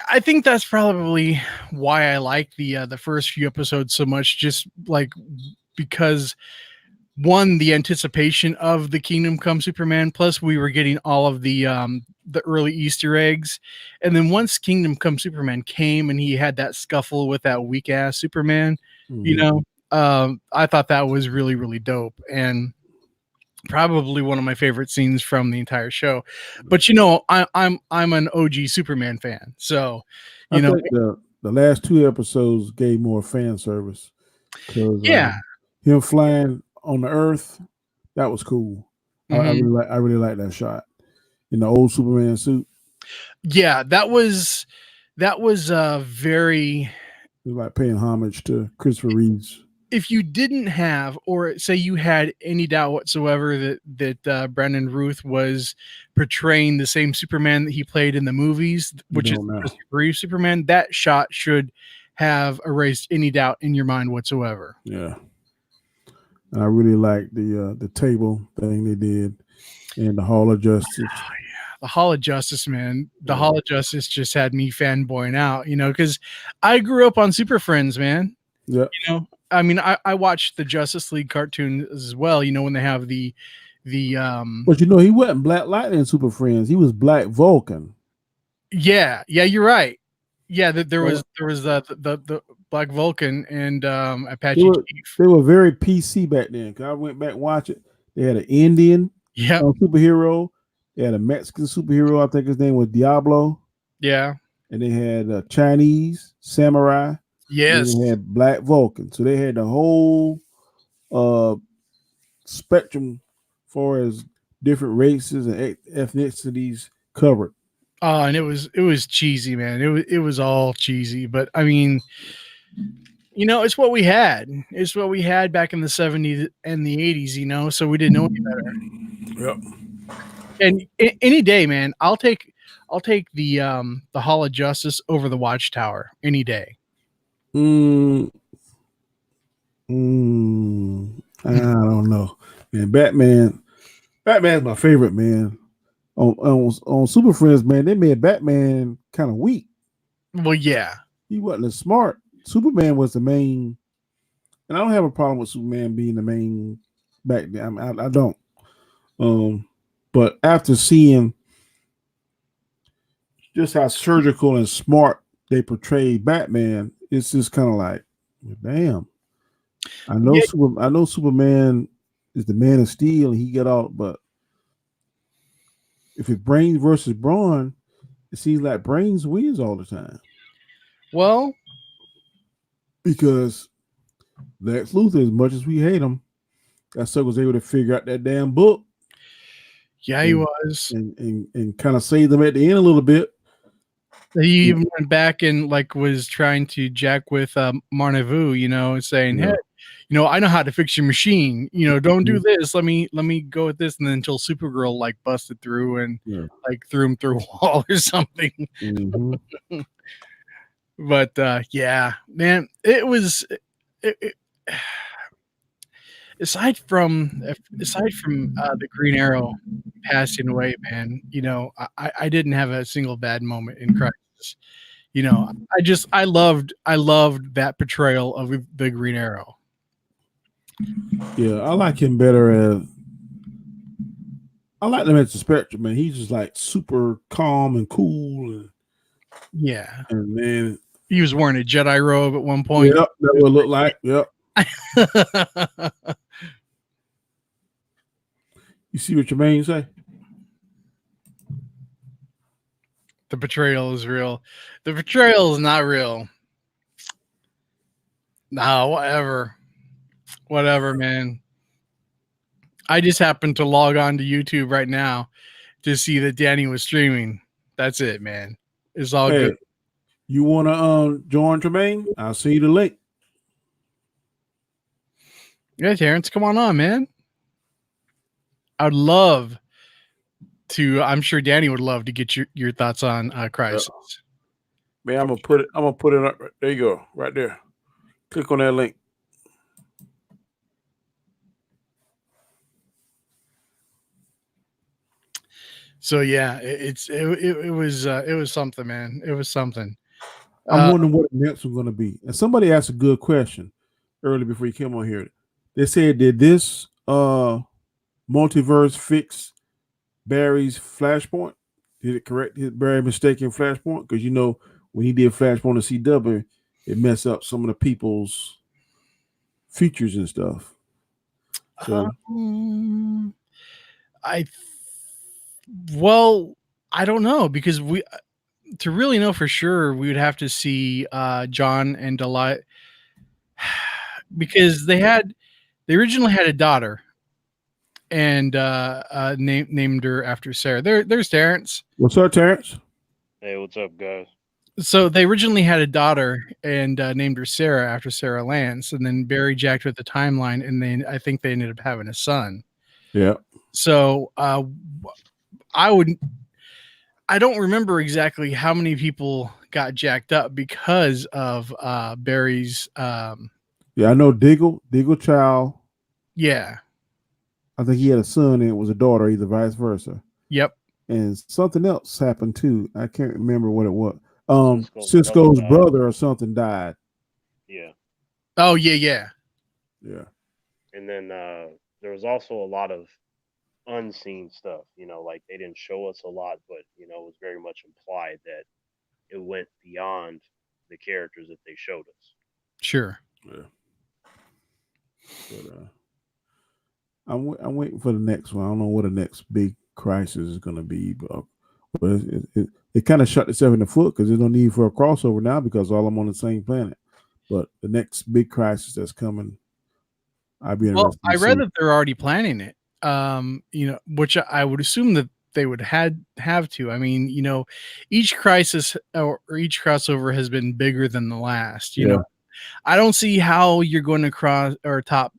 I think that's probably why I like the first few episodes so much, just like because one, the anticipation of the Kingdom Come Superman, plus we were getting all of the early Easter eggs. And then once Kingdom Come Superman came and he had that scuffle with that weak ass Superman, you know, I thought that was really, really dope. And probably one of my favorite scenes from the entire show. But you know, I'm an OG Superman fan, so I you know, think the last 2 episodes gave more fan service because yeah, him flying on the Earth, that was cool. mhm. I really like that shot in the old Superman suit. Yeah, that was very. It was like paying homage to Christopher Reeves. If you didn't have, or say you had any doubt whatsoever that Brandon Ruth was portraying the same Superman that he played in the movies, You which is don't the know. Christopher Reeve Superman, that shot should have erased any doubt in your mind whatsoever. Yeah. And I really like the table thing they did and the Hall of Justice. The Hall of Justice, man. The Yeah. Hall of Justice just had me fanboying out, you know, because I grew up on Super Friends, man. Yep. You know, I mean, I watched the Justice League cartoon as well, you know, when they have the But you know, he wasn't Black Lightning Super Friends. He was Black Vulcan. yeah, you're right. Yeah, there Uh, was the Black Vulcan and They Apache were Chief. they were very PC back then. Cause I went back and watched it. They had an Indian Yep. superhero. They had a Mexican superhero. I think his name was Diablo. Yeah. And they had a Chinese samurai. And Yes. they had Black Vulcan. So they had the whole uh, spectrum for as different races and ethnicities covered. Oh, and it was cheesy, man. It was all cheesy, but I mean, you know, it's what we had. It's what we had back in the 70s and the 80s, you know, so we didn't know any better. Yep. And any day, man, I'll take the Hall of Justice over the Watchtower any day. Mm, I don't know. Man, Batman's my favorite, man. On Super Friends, man, they made Batman kind of weak. Well, yeah. He wasn't as smart. Superman was the main, and I don't have a problem with Superman being the main back then. I don't. But after seeing just how surgical and smart they portrayed Batman, it's just kind of like, damn. I know Superman is the Man of Steel, and he got out, but if it's brains versus brawn, it seems like brains wins all the time. Well, Because Lex Luthor, as much as we hate him, that sucker was able to figure out that damn book. yeah, he was. And kind of saved them at the end a little bit. He even went back and like was trying to jack with Marnevu, you know, and saying, "Hey, you know, I know how to fix your machine. You know, don't do this. Let me go with this." And then until Supergirl like busted through and like threw him through a wall or something. Mm-hmm. But yeah, man, it was. Aside from the Green Arrow passing away, man, you know, I didn't have a single bad moment in Crisis. You know, I loved that portrayal of the Green Arrow. Yeah, I like him better as I like him as the Spectrum, man. He's just like super calm and cool. Yeah. And then he was wearing a Jedi robe at one point. Yep, that would look like. Yep. You see what Jermaine say? The betrayal is real. The betrayal is not real. No, whatever, man. I just happened to log on to YouTube right now to see that Danny was streaming. That's it, man. It's all good. You want to join Jermaine? I'll send you the link. Yeah, Terrence, come on, man. I'd love to. I'm sure Danny would love to get your thoughts on Crisis. Man, I'm gonna put it up. There you go, right there. Click on that link. So yeah, it was something, man. It was something. I'm wondering what the next one's going to be. And somebody asked a good question early before you came on here. They said, did this multiverse fix Barry's Flashpoint? Did it correct his Barry mistake in Flashpoint? Because you know when he did Flashpoint to CW, it messed up some of the people's features and stuff. So I well, I don't know, because we to really know for sure we would have to see John and Delight, because they originally had a daughter, and named her after Sarah. There's Terrence. What's up, Terrence? Hey, what's up, guys? So they originally had a daughter and named her Sarah after Sarah Lance, and then Barry jacked with the timeline, and then I think they ended up having a son. Yeah. So I don't remember exactly how many people got jacked up because of Barry's. Yeah, I know Diggle Child. Yeah. I think he had a son and it was a daughter, either vice versa. Yep. And something else happened too. I can't remember what it was. Cisco's brother or something died. Yeah. Oh yeah. And then there was also a lot of unseen stuff. Like they didn't show us a lot, but it was very much implied that it went beyond the characters that they showed us. Sure. Yeah. But I'm waiting for the next one. I don't know what the next big crisis is going to be, but it kind of shot itself in the foot because there's no need for a crossover now because all I'm on the same planet. But the next big crisis that's coming, I'd be interested. Well, I read that they're already planning it. Which I would assume that they would have to. I mean, each crisis or each crossover has been bigger than the last. You know, I don't see how you're going to cross or top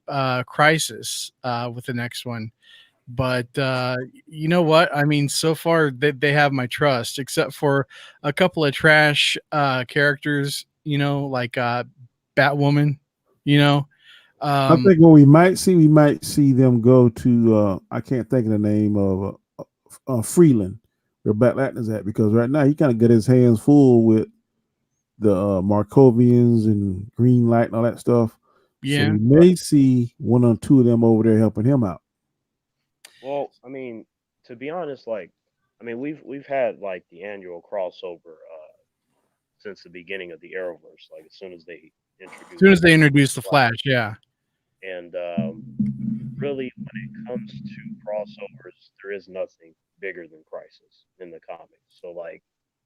Crisis with the next one. But you know what? I mean, so far they have my trust, except for a couple of trash characters, like Batwoman, I think what we might see them go to, I can't think of the name of Freeland, where Black Lightning's at, because right now he kind of got his hands full with the Markovians and Green Light and all that stuff. Yeah. So we may see one or two of them over there helping him out. Well, I mean, to be honest, we've had like the annual crossover since the beginning of the Arrowverse. Like as soon as they introduced the Flash, yeah. And really, when it comes to crossovers, there is nothing bigger than Crisis in the comics. So like,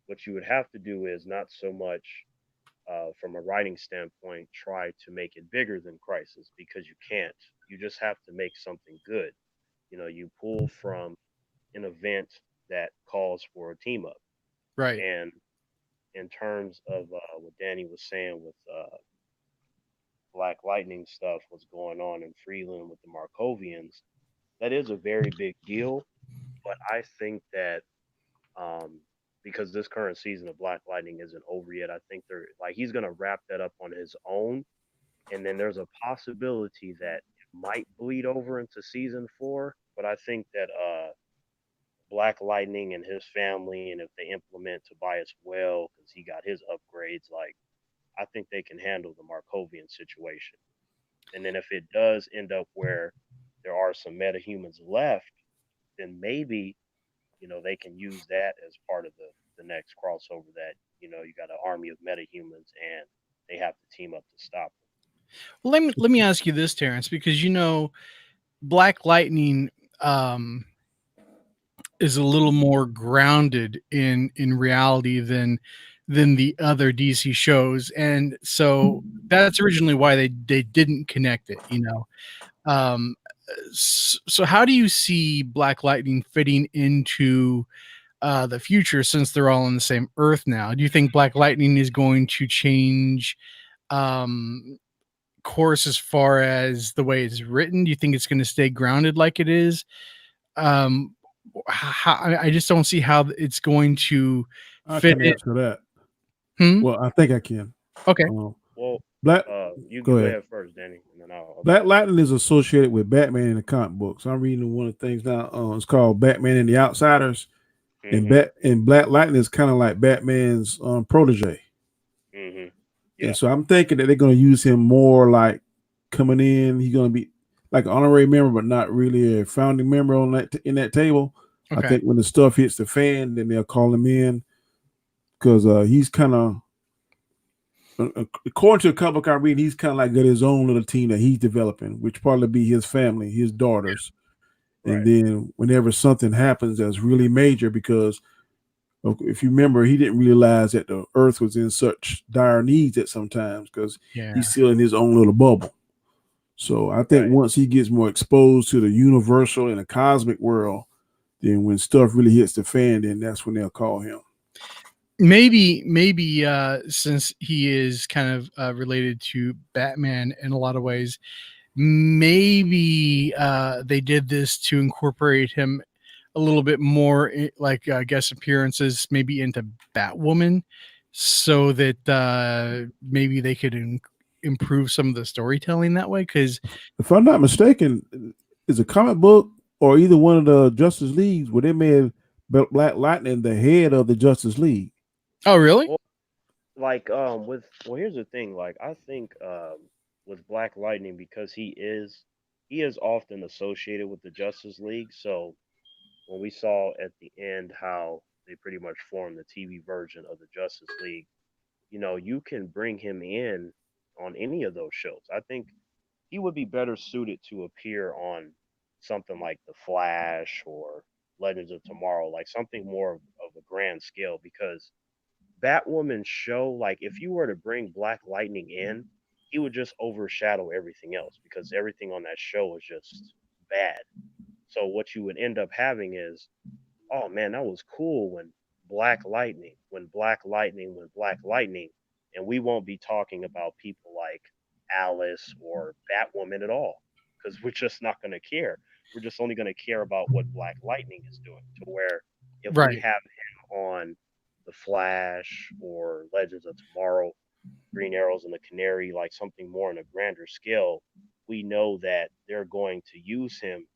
what you would have to do is not so much from a writing standpoint try to make it bigger than Crisis, because you can't. You just have to make something good. You pull from an event that calls for a team up. Right. And in terms of what Danny was saying with Black Lightning stuff, what's going on in Freeland with the Markovians, that is a very big deal. But I think that because this current season of Black Lightning isn't over yet, I think he's going to wrap that up on his own. And then there's a possibility that it might bleed over into season 4. But I think that Black Lightning and his family, and if they implement Tobias well, because he got his upgrades, I think they can handle the Markovian situation. And then if it does end up where there are some metahumans left, then maybe, they can use that as part of the next crossover, that, you got an army of metahumans and they have to team up to stop them. Well, let me ask you this, Terrence, because, Black Lightning is a little more grounded in reality than the other DC shows, and so that's originally why they didn't connect it. So how do you see Black Lightning fitting into the future, since they're all on the same Earth now? Do you think Black Lightning is going to change course as far as the way it's written? Do you think it's going to stay grounded like it is? I just don't see how it's going to fit. I can answer that. Well, I think I can. Okay. Well, you go ahead first, Danny, and then I'll. Black Lightning is associated with Batman in the comic books. I'm reading one of the things now. It's called Batman and the Outsiders, And Mhm. Black Lightning is kind of like Batman's protege. Mhm. And Yeah. so I'm thinking that they're going to use him more like coming in. He's going to be like an honorary member, but not really a founding member on that in that table. I Okay. think when the stuff hits the fan, then they'll call him in because he's kind of, according to a couple I read, he's kind of like got his own little team that he's developing, which probably be his family, his daughters. And Right. then whenever something happens that's really major, because if you remember, he didn't realize that the earth was in such dire needs at sometimes because Yeah. he's still in his own little bubble. So I think Right. once he gets more exposed to the universal and the cosmic world, then when stuff really hits the fan, then that's when they'll call him. Maybe since he is kind of related to Batman in a lot of ways, maybe they did this to incorporate him a little bit more, like guest appearances, maybe into Batwoman, so that maybe they could improve some of the storytelling that way. Because If I'm not mistaken, is a comic book or either one of the Justice Leagues where they made Black Lightning the head of the Justice League. oh really? Well, like with well, here's the thing. Like I think with Black Lightning, because he is often associated with the Justice League. So when we saw at the end how they pretty much formed the TV version of the Justice League, you can bring him in on any of those shows. I think he would be better suited to appear on something like The Flash or Legends of Tomorrow, like something more of a grand scale. Because Batwoman's show, like if you were to bring Black Lightning in, he would just overshadow everything else because everything on that show is just bad. So what you would end up having is, oh man, that was cool when Black Lightning, and we won't be talking about people like Alice or Batwoman at all because we're just not going to care. We're just only going to care about what Black Lightning is doing. To where if we Right. have him on The Flash or Legends of Tomorrow, Green Arrows and the Canary, like something more on a grander scale, we know that they're going to use him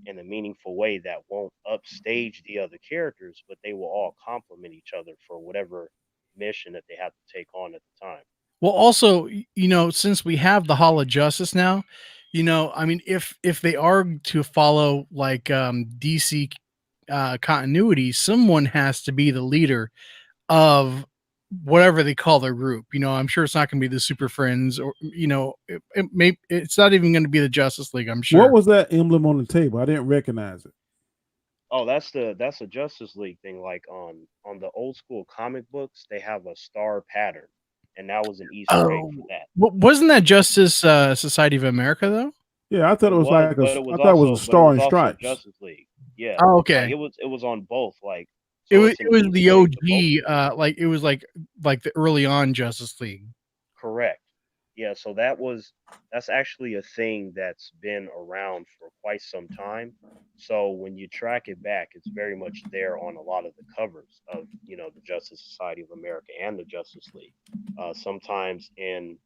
in a meaningful way that won't upstage the other characters, but they will all complement each other for whatever mission that they have to take on at the time. Well, also, since we have the Hall of Justice now, I mean, if they are to follow like DC continuity, someone has to be the leader of whatever they call their group. I'm sure it's not going to be the Super Friends, or it's not even going to be the Justice League. I'm What sure. was that emblem on the table? I didn't recognize it. Oh, that's a Justice League thing. Like on the old school comic books, they have a star pattern, and that was an Easter egg Oh, for that. wasn't that Justice Society of America though? Yeah, I thought it It was was, like but it I was thought it was a also but it star was and also stripes. Justice League. Yeah, Oh, like okay. it was on both. Like It so, was it's an it was the Easter egg for both OG, of them. like it was like the early on Justice League. Correct. Yeah, so that's actually a thing that's been around for quite some time. So when you track it back, it's very much there on a lot of the covers of, the Justice Society of America and the Justice League. Sometimes in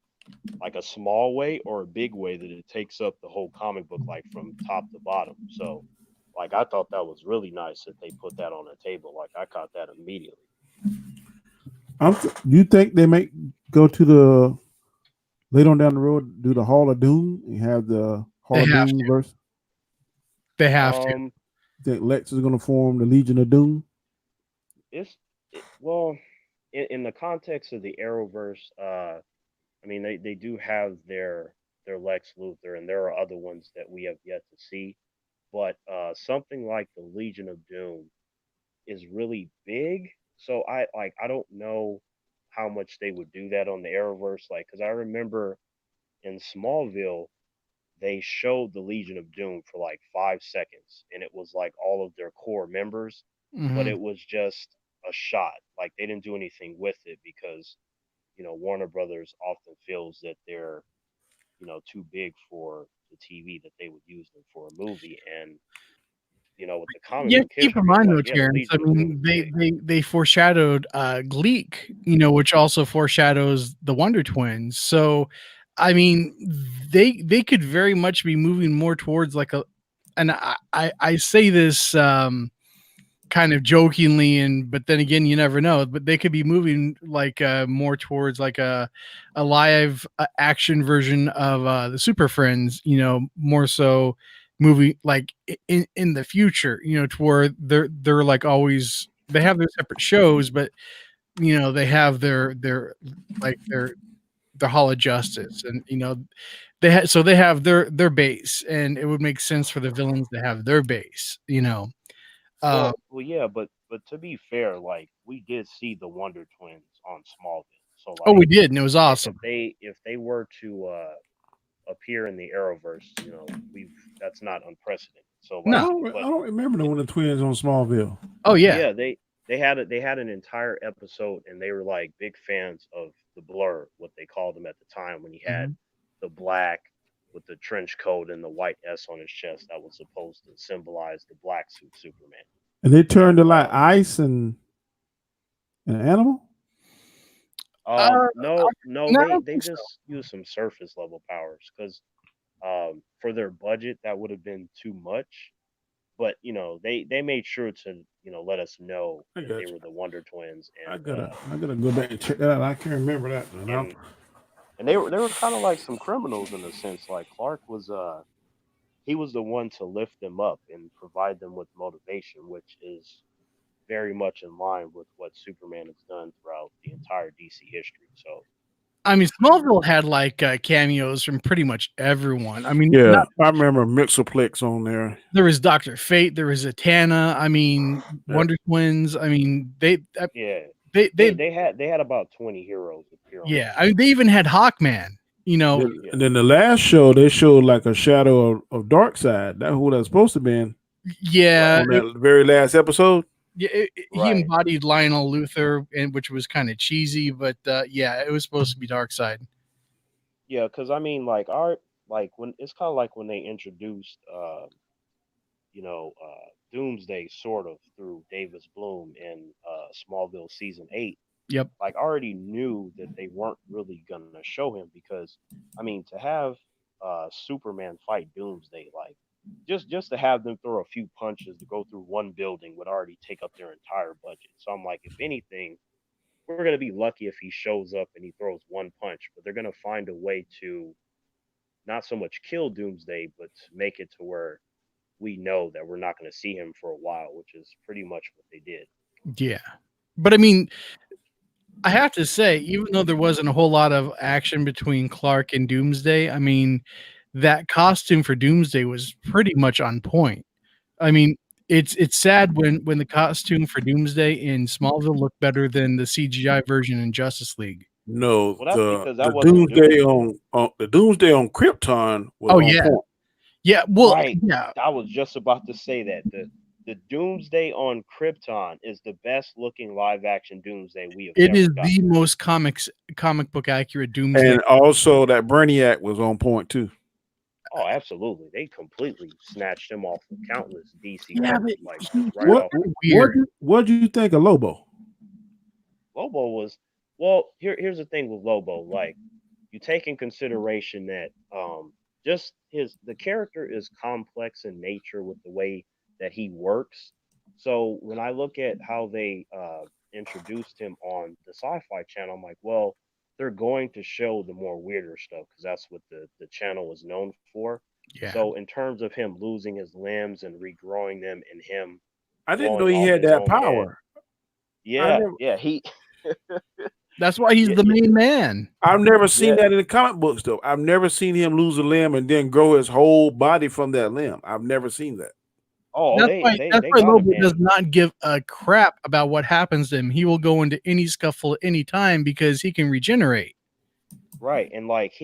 like a small way or a big way that it takes up the whole comic book like from top to bottom. So like I thought that was really nice that they put that on the table. Like I caught that immediately. You think they may go to the later on down the road do the Hall of Doom and have the They Hall of have Doom to. verse? They have to. Um Think Lex is going to form the Legion of Doom? well, in the context of the Arrowverse, I mean they do have their Lex Luthor, and there are other ones that we have yet to see. But something like the Legion of Doom is really big, so I don't know how much they would do that on the Arrowverse, like because I remember in Smallville they showed the Legion of Doom for like 5 seconds, and it was like all of their core members, but Mhm. it was just a shot. Like they didn't do anything with it because Warner Brothers often feels that they're too big for the TV that they would use them for a movie, and with the comic Yeah, book keep in history, it's mind like though, yeah, the Terrence. I Legion of Doom mean, is they big. they they foreshadowed Gleek, which also foreshadows the Wonder Twins. So, I mean, they could very much be moving more towards like a, and I say this kind of jokingly, but then again, you never know. But they could be moving like more towards like a live action version of the Super Friends. More so movie like in the future. To where they're like always they have their separate shows, but they have like their Hall of Justice, and they have their base, and it would make sense for the villains to have their base. Yeah, but to be fair, like we did see the Wonder Twins on Smallville, so Oh, we like did, and it was if awesome. they were to appear in the Arrowverse, we've that's not unprecedented. So I No. like, don't. I but don't remember the when the twins on Smallville. Oh yeah. yeah, they had an entire episode, and they were like big fans of the Blur, what they called him at the time, when he had Mhm. the black with the trench coat and the white S on his chest that was supposed to symbolize the black suit Superman. And they turned And to like ice and an animal. Uh, no, no, I they don't they think so. just used some surface level powers because for their budget that would have been too much. But they made sure to let us know I that they got you. were the Wonder Twins, I gotta go back and check that out. I can't remember that. Man. and and they were kind of like some criminals in a sense. Like Clark was he was the one to lift them up and provide them with motivation, which is very much in line with what Superman has done throughout the entire DC history. So I mean, Smallville had like cameos from pretty much everyone. I mean, Yeah, I remember Mixoplex on there. there was Doctor Fate, there was Zatanna. I mean, Yeah. Wonder Twins. I mean, yeah, they, they they, they had they had about 20 heroes appear on the yeah. I mean, show. they even had Hawkman. You know, Yeah, And then the last show they showed like a shadow of Dark Side. That's who that's supposed to be yeah, right, on that very last episode. yeah. He right. embodied Lionel Luthor, and which was kind of cheesy, but yeah, it was supposed to be Darkseid. Yeah, because I mean, like our like when it's kind of like when they introduced Doomsday sort of through Davis Bloom in Smallville season 8. Yep. Like I already knew that they weren't really gonna show him because I mean to have Superman fight Doomsday, like just to have them throw a few punches to go through one building would already take up their entire budget. So I'm like, if anything, we're gonna be lucky if he shows up and he throws one punch, but they're gonna find a way to not so much kill Doomsday, but make it to where we know that we're not going to see him for a while, which is pretty much what they did. Yeah. But I mean, I have to say, even though there wasn't a whole lot of action between Clark and Doomsday, I mean, that costume for Doomsday was pretty much on point. I mean, it's sad when the costume for Doomsday in Smallville looked better than the CGI version in Justice League. No, Well, that's the because the that wasn't Doomsday Doomsday. on the Doomsday on Krypton was Oh on yeah. point. Yeah, well, Right. yeah. I was just about to say that the Doomsday on Krypton is the best looking live action Doomsday we have It is ever gotten. the most comic book accurate Doomsday. And also that Brainiac was on point too. Oh, absolutely. They completely snatched him off of countless DC Yeah, covers, but like he just right What off the weird. what do you think of Lobo? Lobo was well, here's the thing with Lobo, like you take in consideration that just the character is complex in nature with the way that he works. So when I look at how they introduced him on the Sci-Fi Channel, I'm like, well, they're going to show the more weirder stuff because that's what the channel is known for. Yeah. So in terms of him losing his limbs and regrowing them and him I didn't know blowing he off had his that own head, power. I yeah, never yeah, he That's why he's yeah, the yeah, main man. I've never seen yeah. that in the comic books though. I've never seen him lose a limb and then grow his whole body from that limb. I've never seen that. Oh, That's they why they that's they why got him, Lobo does man. not give a crap about what happens to him. He will go into any scuffle at any time because he can regenerate. Right, and like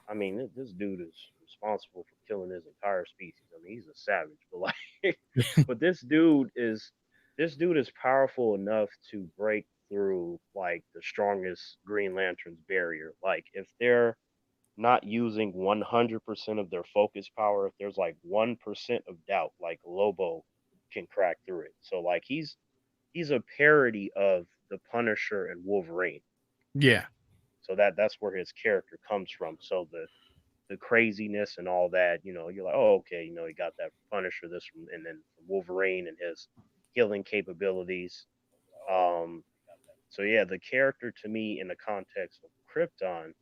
I mean, this dude is responsible for killing his entire species. I mean, he's a savage, but like, but this dude is powerful enough to break through like the strongest Green Lantern's barrier. Like, if they're not using 100% of their focus power, if there's like 1% of doubt, like Lobo can crack through it. So like, he's a parody of the Punisher and Wolverine. Yeah. So that's where his character comes from. So the craziness and all that, you're like, oh, okay, he got that from Punisher, this from, and then from Wolverine and his healing capabilities. Um, so yeah, the character to me in the context of Krypton,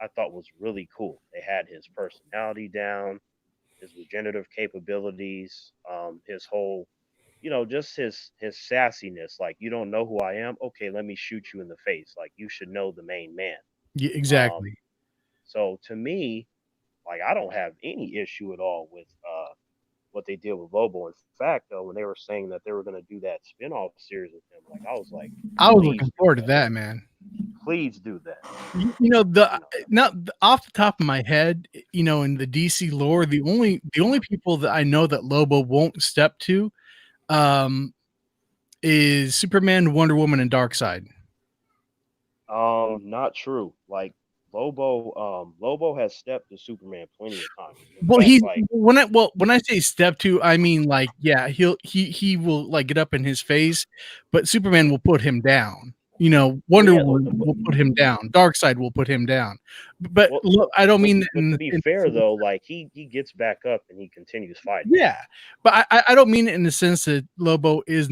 I thought was really cool. They had his personality down, his regenerative capabilities, his whole, just his sassiness. Like, you don't know who I am? Okay, let me shoot you in the face. Like, you should know the main man. Yeah, Um, exactly. so to me, like, I don't have any issue at all with what they did with Lobo. In fact, though, when they were saying that they were going to do that spin-off series with him, like, I was like, I was please looking do forward to that. that, man. Please do that. The You know. not off the top of my head, in the DC lore, the only people that I know that Lobo won't step to, um, is Superman, Wonder Woman, and Darkseid. Not true. Like, Lobo has stepped to Superman plenty of times. In Well, fact, he like, when I say step to, I mean, like, yeah, he will, like, get up in his face, but Superman will put him down. well, Wonder yeah, Woman will put him down. Darkseid will put him down. But well, look, I don't but mean that but to be fair though, like, he gets back up and he continues fighting. yeah, but I don't mean it in the sense that Lobo is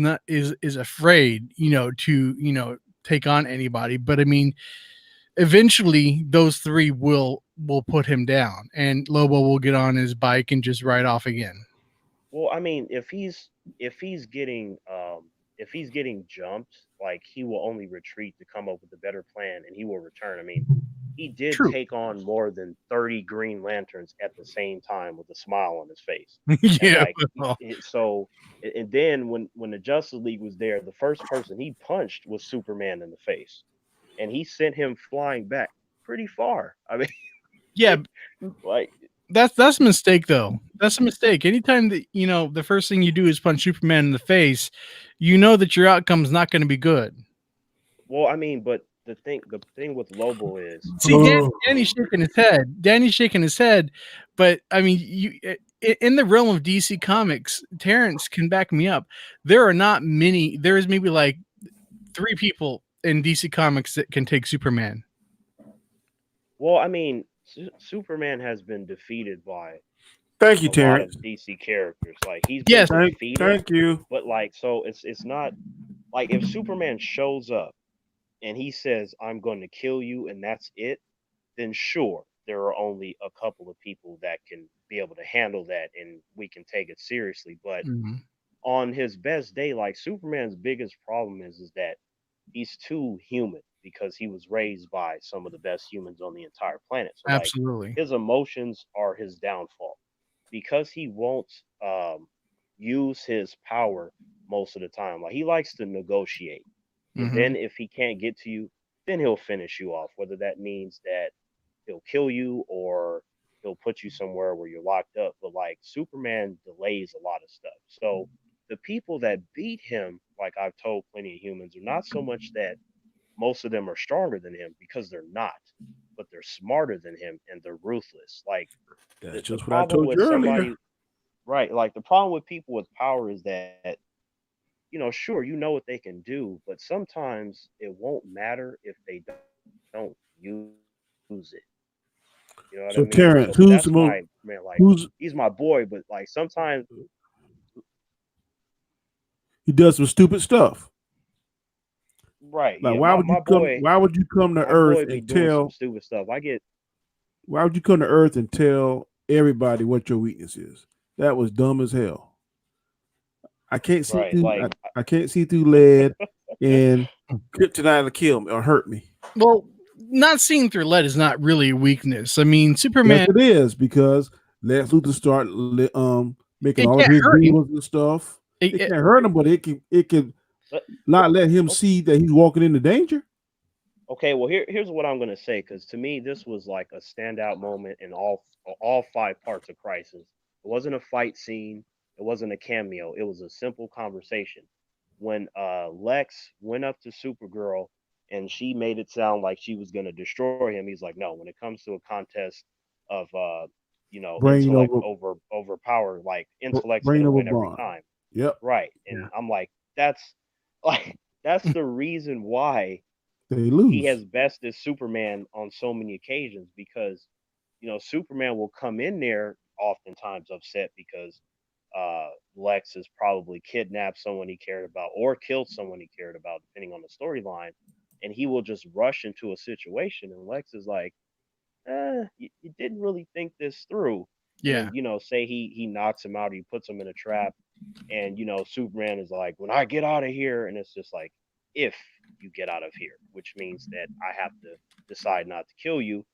afraid, to take on anybody. But I mean, eventually those three will put him down, and Lobo will get on his bike and just ride off again. Well, I mean, if he's getting jumped, like, he will only retreat to come up with a better plan, and he will return. I mean, he did True. take on more than 30 Green Lanterns at the same time with a smile on his face, and Yeah. like, so, and then when the Justice League was there, the first person he punched was Superman in the face, and he sent him flying back pretty far. I mean, Yeah, like, that's a mistake though. That's a mistake. Anytime that the first thing you do is punch Superman in the face, you know that your outcome's not going to be good. well, I mean, but the thing with Lobo is, See, Danny's shaking his head. Danny's shaking his head, but I mean, in the realm of DC Comics, Terrence can back me up. There are not many. There is maybe like 3 people in DC Comics that can take Superman. well, I mean, Superman has been defeated by Thank you, a lot of Terrence. DC characters. Like, he's been Yes, defeated, Thank you. but like, so it's not like, if Superman shows up and he says, "I'm going to kill you," and that's it, then sure, there are only a couple of people that can be able to handle that, and we can take it seriously. But mhm, on his best day, like, Superman's biggest problem is that he's too human because he was raised by some of the best humans on the entire planet. So, like, absolutely. his emotions are his downfall because he won't use his power most of the time. Like, he likes to negotiate, and Hmm. then if he can't get to you, then he'll finish you off. Whether that means that he'll kill you or he'll put you somewhere where you're locked up. But like, Superman delays a lot of stuff. So the people that beat him, like I've told plenty of humans, are not so much that most of them are stronger than him, because they're not, but they're smarter than him and they're ruthless. Like, That's the just what I problem told with you earlier. somebody, right? Like, the problem with people with power is that, sure, you know what they can do, but sometimes it won't matter if they don't use it. You know what I So mean? So, Terrence, but who's that's the most my man. Like, who's he's my boy, but like, sometimes, he does some stupid stuff. right? Like Yeah, my boy, why would you come to my Earth boy be and doing some tell stupid stuff. I get why would you come to Earth and tell everybody what your weakness is? That was dumb as hell. I can't see right. through Like, I can't see through lead and kryptonite to kill me or hurt me. Well, not seeing through lead is not really a weakness. I mean, Yes, Superman, it is because Lex Luthor start making it all of can't his hurt him. demons and stuff. It It, can't hurt him, but it can but, not let him o- see that he's walking into danger. okay. Well, here's what I'm gonna say, because to me, this was like a standout moment in all 5 parts of Crisis. It wasn't a fight scene. It wasn't a cameo. It was a simple conversation. When Lex went up to Supergirl and she made it sound like she was gonna destroy him, he's like, no. When it comes to a contest of Brain intellect over over power, like, intellect's brain gonna over win every bond. time. Yep, Right. yeah. And I'm like, that's like, that's the reason why they he lose. has bested Superman on so many occasions, because Superman will come in there oftentimes upset because Lex has probably kidnapped someone he cared about or killed someone he cared about, depending on the storyline. And he will just rush into a situation, and Lex is like, you didn't really think this through. And Yeah. then, say he knocks him out or he puts him in a trap, and Superman is like, when I get out of here, and it's just like, if you get out of here, which means that I have to decide not to kill you.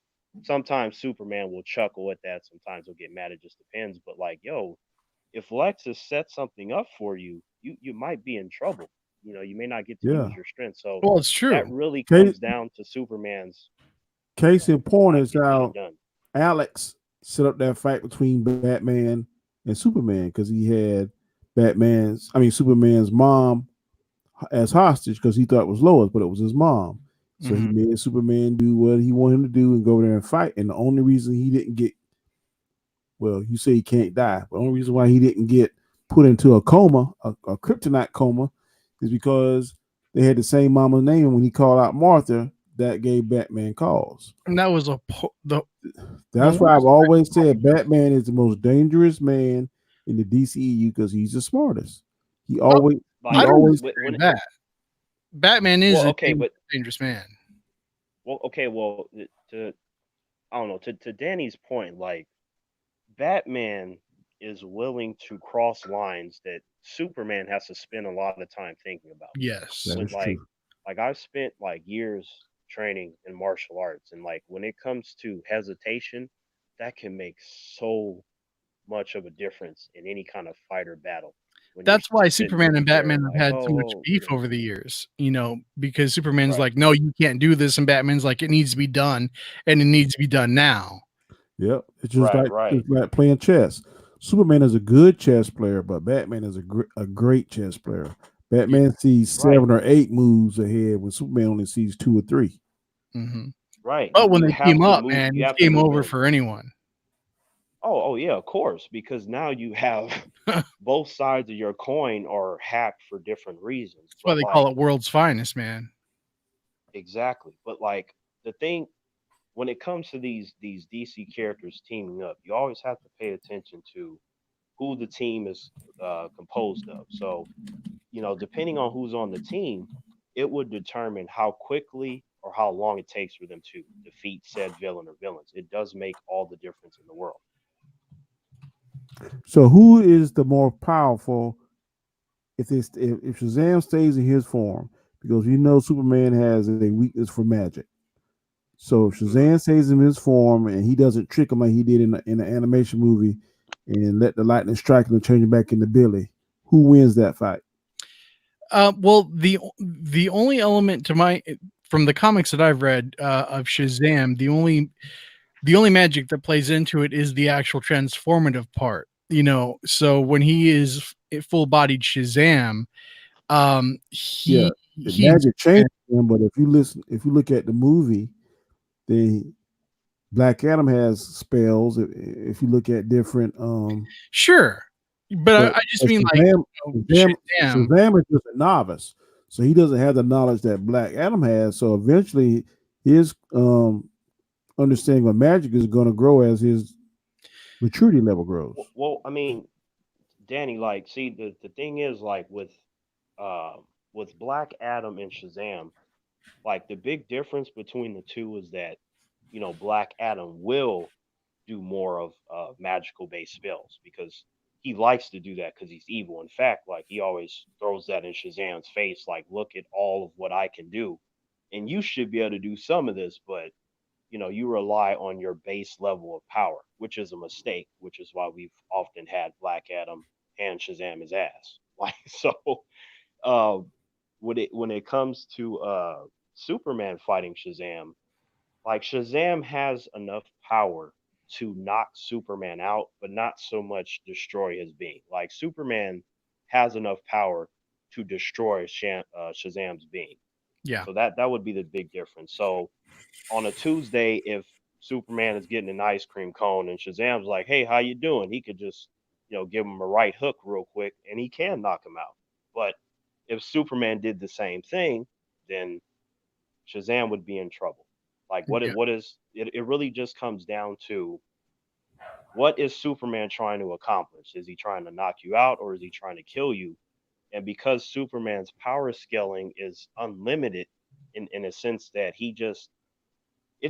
Sometimes Superman will chuckle at that. Sometimes he'll get mad. It just depends. But like, yo, if Lex has set something up for you, you might be in trouble. You may not get to Yeah. use your strength. So Well, it's that true. really Case, comes down to Superman's, case in point not is getting how it done. Alex set up that fight between Batman and Superman because he had Superman's mom as hostage because he thought it was Lois, but it was his mom. So he Mhm. made Superman do what he wanted him to do and go over there and fight. And the only reason he didn't get, well, you say he can't die, but the only reason why he didn't get put into a coma, a kryptonite coma, is because they had the same mama's name. And when he called out Martha, that gave Batman cause. And that was the That's why I've worst. always said Batman is the most dangerous man in the DCEU because he's the smartest. He Oh, always he I Like don't always disagree when with that. Batman is well, a okay, but dangerous man. well, to I don't know, to Danny's point, like Batman is willing to cross lines that Superman has to spend a lot of time thinking about. Yes. that When is true. like I've spent like years training in martial arts, and like when it comes to hesitation, that can make so much of a difference in any kind of fight or battle. When you're That's why just sitting Superman and there Batman have like, had so much oh, beef over the years, because Superman's right, like, "No, you can't do this," and Batman's like, "It needs to be done, and it needs to be done now." Yep, it's just right, like right, it's like playing chess. Superman is a good chess player, but Batman is a great chess player. Yeah. Batman sees right, 7 or 8 moves ahead, when Superman only sees 2 or 3. Mhm. right. But when You they have team to up, move. man, You it's have to game move over in. for anyone. Oh, yeah, of course, because now you have That's both sides of your coin are hacked for different reasons. why But they call like, it world's finest, man. exactly. But like the thing when it comes to these DC characters teaming up, you always have to pay attention to who the team is composed of. So, depending on who's on the team, it would determine how quickly or how long it takes for them to defeat said villain or villains. It does make all the difference in the world. So who is the more powerful if Shazam stays in his form? Because you know Superman has a weakness for magic. So if Hmm. Shazam stays in his form and he doesn't trick him like he did in the animation movie and let the lightning strike him and change him back into Billy, who wins that fight? Well, the only element to my from the comics that I've read of Shazam, the only magic that plays into it is the actual transformative part. So when he is full bodied Shazam, Yeah, the he magic changes him, but if you look at the movie, the Black Adam has spells. If you look at different, sure, but I, but I just mean like Shazam, Shazam. Shazam is just a novice, so he doesn't have the knowledge that Black Adam has. So eventually, his understanding of magic is going to grow as his maturity level grows. Well, I mean, Danny, like, see, the thing is, like, uh, with Black Adam and Shazam, like, the big difference between the two is that, Black Adam will do more of magical based spells because he likes to do that because he's evil. In fact, like, he always throws that in Shazam's face, like, look at all of what I can do. And you should be able to do some of this, but you rely on your base level of power, which is a mistake, which is why we've often had Black Adam and Shazam his ass. Like so, uh, when it comes to Superman fighting Shazam, like Shazam has enough power to knock Superman out, but not so much destroy his being. Like Superman has enough power to destroy Shazam's being. Yeah, So that would be the big difference. So on a Tuesday, if Superman is getting an ice cream cone and Shazam's like, "Hey, how you doing?" He could just, give him a right hook real quick, and he can knock him out. But if Superman did the same thing, then Shazam would be in trouble. Like Yeah. what is it? It really just comes down to what is Superman trying to accomplish? Is he trying to knock you out or is he trying to kill you? And because Superman's power scaling is unlimited in a sense that it's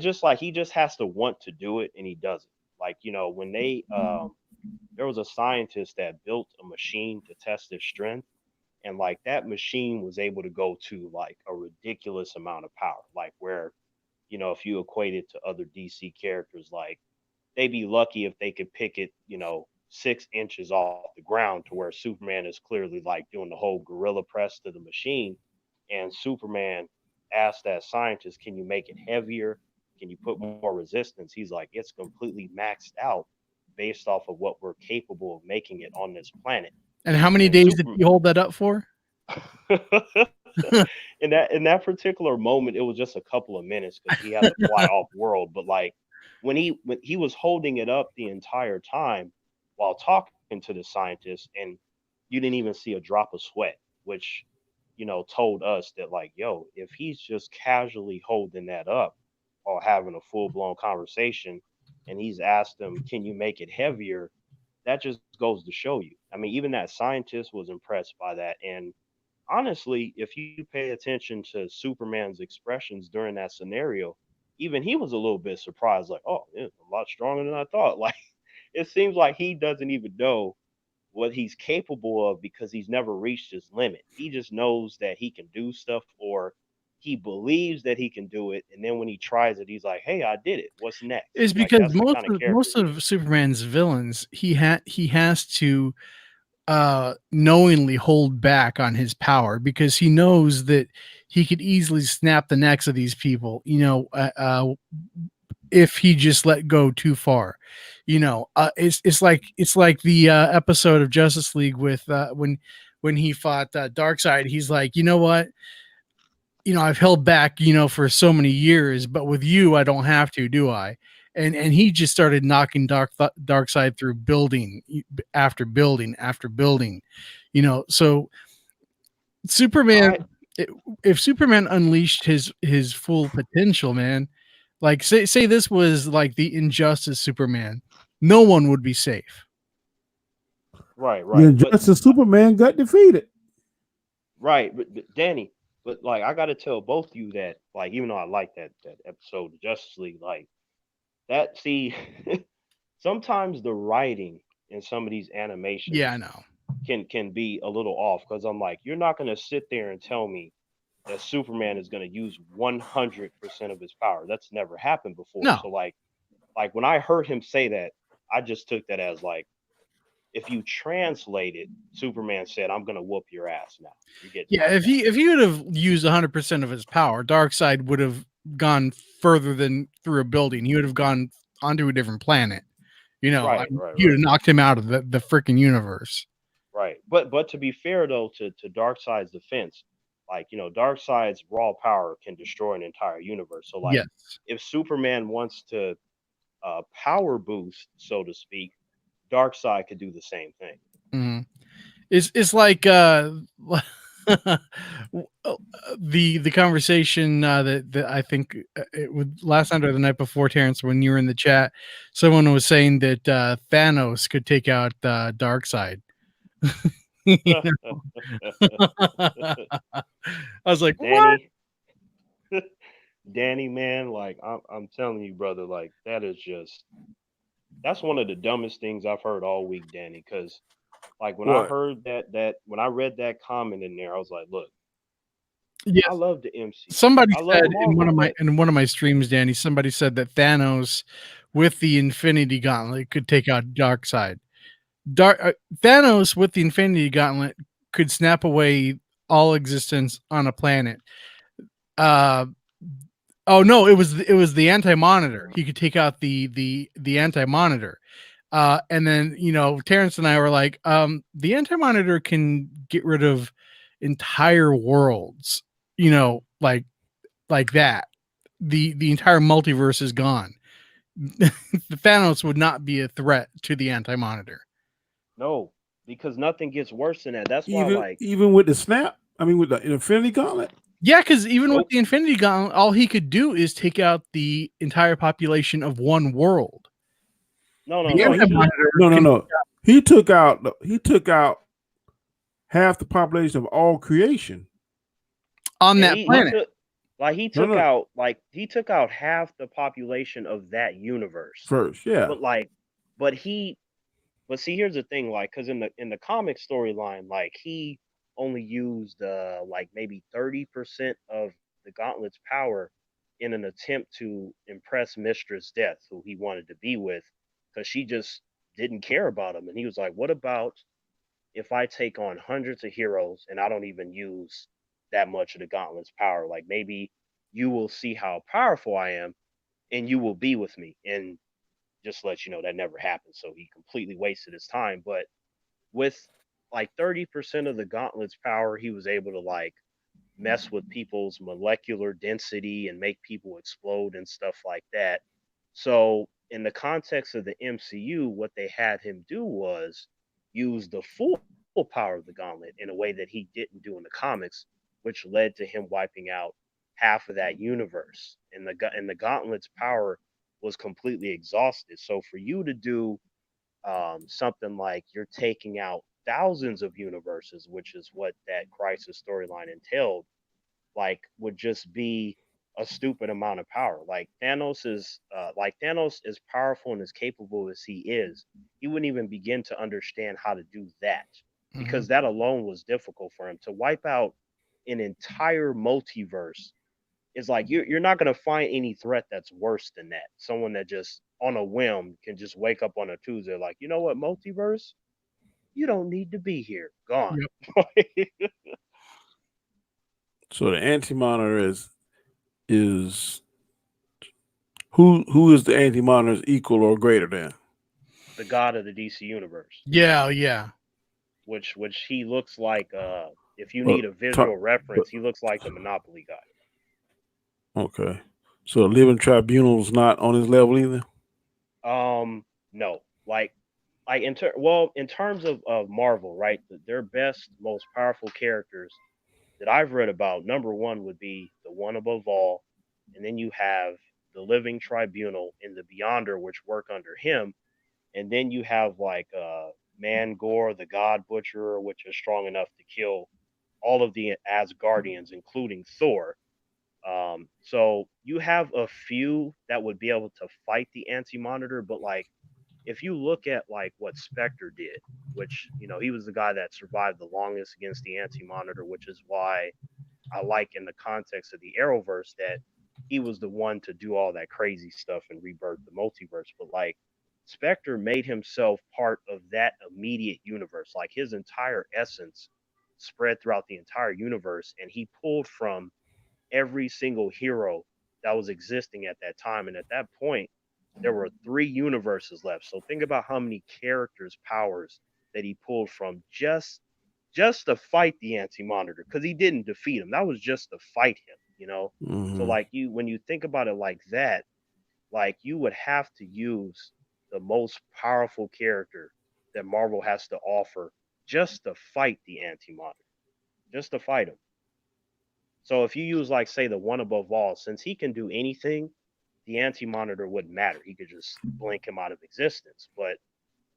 just like he just has to want to do it and he does it. Like, when there was a scientist that built a machine to test his strength, and like that machine was able to go to like a ridiculous amount of power, like where, if you equate it to other DC characters, like they'd be lucky if they could pick it, 6 inches off the ground, to where Superman is clearly like doing the whole gorilla press to the machine. And Superman asked that scientist, can you make it heavier? Can you put more resistance? He's like, it's completely maxed out based off of what we're capable of making it on this planet. And how many And days did you hold that up for? in that particular moment, it was just a couple of minutes because he had to fly off world. But like when he was holding it up the entire time while talking to the scientist, and you didn't even see a drop of sweat, which told us that, like, yo, if he's just casually holding that up or having a full blown conversation, and he's asked him, can you make it heavier? That just goes to show you. I mean, even that scientist was impressed by that. And honestly, if you pay attention to Superman's expressions during that scenario, even he was a little bit surprised, like, oh, it's a lot stronger than I thought. Like, it seems like he doesn't even know what he's capable of because he's never reached his limit. He just knows that he can do stuff, or he believes that he can do it. And then when he tries it, he's like, hey, I did it. What's next? Is Like, because that's the kind of character most he of is. Superman's villains, he has to knowingly hold back on his power because he knows that he could easily snap the necks of these people, if he just let go too far. It's like the episode of Justice League with when he fought Darkseid. He's like, you know what? I've held back, for so many years, but with you, I don't have to, do I? And he just started knocking Darkseid through building after building after building. So Superman, I if Superman unleashed his full potential, man, like say this was like the Injustice Superman, no one would be safe. right, The right, but Injustice Superman got defeated. right, but Danny, but like I got to tell both of you that, like, even though I like that episode of Justice League, like that. See, sometimes the writing in some of these Yeah, I animations know. can be a little off, because I'm like, you're not going to sit there and tell me that Superman is going to use 100% of his power. That's never happened before. No. So like when I heard him say that, I just took that as like, if you translate it, Superman said, I'm going to whoop your ass now. You're getting Yeah, knocked out. if he would have used 100% of his power, Darkseid would have gone further than through a building. He would have gone onto a different planet. Right, right, He would have right. knocked him out of the freaking universe. Right. But to be fair though, to Darkseid's defense, like, Darkseid's raw power can destroy an entire universe. So like, Yes. if Superman wants to power boost, so to speak, Darkseid could do the same thing. Mm-hmm. It's like the conversation that I think it would last night or the night before, Terrence, when you were in the chat, someone was saying that Thanos could take out Darkseid. You know? I was like, what? Danny, Danny, man, like I'm telling you, brother, like that's one of the dumbest things I've heard all week, Danny. Because like when I What? heard that when I read that comment in there, I was like, look, I Yes. love the MCU, Somebody I love said in Marvel, but one of my streams, Danny, somebody said that Thanos with the Infinity Gauntlet could take out Darkseid. Thanos with the Infinity Gauntlet could snap away all existence on a planet. Oh no, it was the Anti-Monitor. He could take out the Anti-Monitor. And then Terrence and I were like, the Anti-Monitor can get rid of entire worlds, like that. The entire multiverse is gone. The Thanos would not be a threat to the Anti-Monitor. no, because nothing gets worse than that. That's why, Even like, even with the snap, I mean with the Infinity Gauntlet. Yeah, because even with Nope. the Infinity Gauntlet, all he could do is take out the entire population of one world. No, no, The no. No, He Anti-Monitor can no. He took out half the population of all creation. on yeah, that he planet. took No, no. he took out half the population of that universe. First, yeah. But like, but he but see, here's the thing, like, because in the comic storyline, like he only used like maybe 30% of the Gauntlet's power in an attempt to impress Mistress Death, who he wanted to be with, because she just didn't care about him. And he was like, "What about if I take on hundreds of heroes and I don't even use that much of the Gauntlet's power? Like maybe you will see how powerful I am, and you will be with me." And just to let you know that never happened. So he completely wasted his time. But with like 30% of the gauntlet's power, he was able to like mess with people's molecular density and make people explode and stuff like that. So, in the context of the MCU, what they had him do was use the full power of the gauntlet in a way that he didn't do in the comics, which led to him wiping out half of that universe. And the gauntlet's power was completely exhausted. So, for you to do something like you're taking out thousands of universes, which is what that crisis storyline entailed, like would just be a stupid amount of power. Like Thanos is powerful and as capable as he is, he wouldn't even begin to understand how to do that Mhm. because that alone was difficult for him to wipe out an entire multiverse. Is like you're not going to find any threat that's worse than that. Someone that just on a whim can just wake up on a Tuesday like, you know what, multiverse, you don't need to be here, gone. Yep. So the anti-monitor is who is the anti-monitor's equal or greater than? The god of the DC universe, Yeah, yeah. which he looks like. If you Well, need a talk, visual but reference, he looks like the Monopoly okay. So the living tribunal's not on his level either. guy. No, like in terms of Marvel, right? Their best, most powerful characters that I've read about, number one would be the one above all, and then you have the living tribunal and the Beyonder, which work under him, and then you have like Mangor, the God Butcherer, which is strong enough to kill all of the Asgardians, including Thor. So you have a few that would be able to fight the Anti Monitor, but like if you look at like what Spectre did, which he was the guy that survived the longest against the Anti Monitor, which is why I like in the context of the Arrowverse that he was the one to do all that crazy stuff and rebirth the multiverse. But like Spectre made himself part of that immediate universe, like his entire essence spread throughout the entire universe, and he pulled from every single hero that was existing at that time. And at that point, there were three universes left. So think about how many characters' powers that he pulled from just to fight the anti-monitor because he didn't defeat him. That was just to fight him. So Mm-hmm. like when you think about it like that, like you would have to use the most powerful character that Marvel has to offer just to fight the anti-monitor, just to fight him. So if you use like say the one above all, since he can do anything, the anti-monitor wouldn't matter. He could just blink him out of existence. But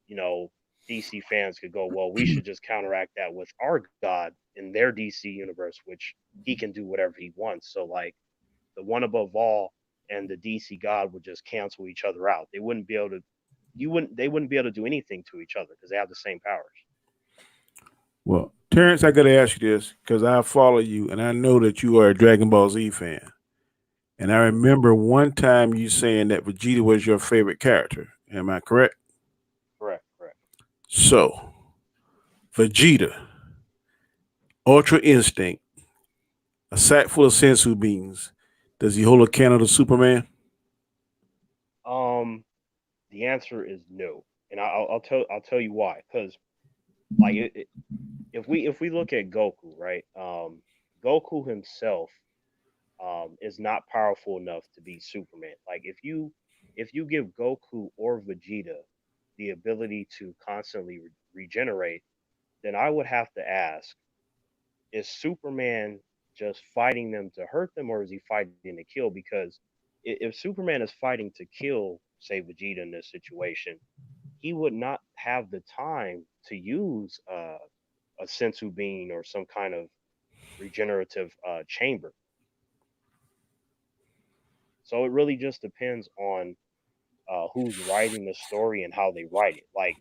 you know, DC fans could go, well, we should just counteract that with our God in their DC universe, which he can do whatever he wants. So like the one above all and the DC God would just cancel each other out. They wouldn't be able to they wouldn't be able to do anything to each other because they have the same powers. Well, Terrence, I got to ask you this because I follow you and I know that you are a Dragon Ball Z fan. And I Mhm. remember one time you saying that Vegeta was your favorite character. Am I correct? Correct, correct. So, Vegeta, Ultra Instinct, a sack full of sensu beans. Does he hold a candle to Superman? Um, the answer is no, and I'll tell you why. Because like if we look at Goku, right? Goku himself is not powerful enough to be Superman. Like if you give Goku or Vegeta the ability to constantly regenerate, then I would have to ask: is Superman just fighting them to hurt them, or is he fighting to kill? Because if Superman is fighting to kill, say Vegeta in this situation, he would not have the time to use a sensu bean or some kind of regenerative chamber. So it really just depends on who's writing the story and how they write it. Like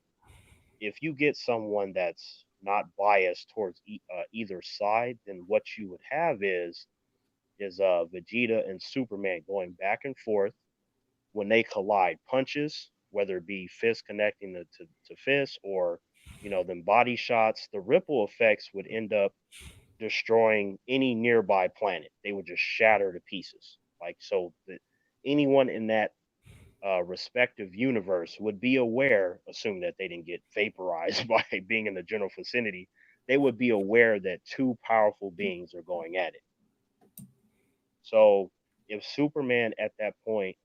if you get someone that's not biased towards either side, then what you would have is Vegeta and Superman going back and forth when they collide punches, whether it be fist connecting to fist or them body shots. The ripple effects would end up destroying any nearby planet. They would just shatter to pieces. Like so that anyone in that respective universe would be aware, assuming that they didn't get vaporized by being in the general vicinity, they would be aware that two powerful beings are going at it. So if Superman at that point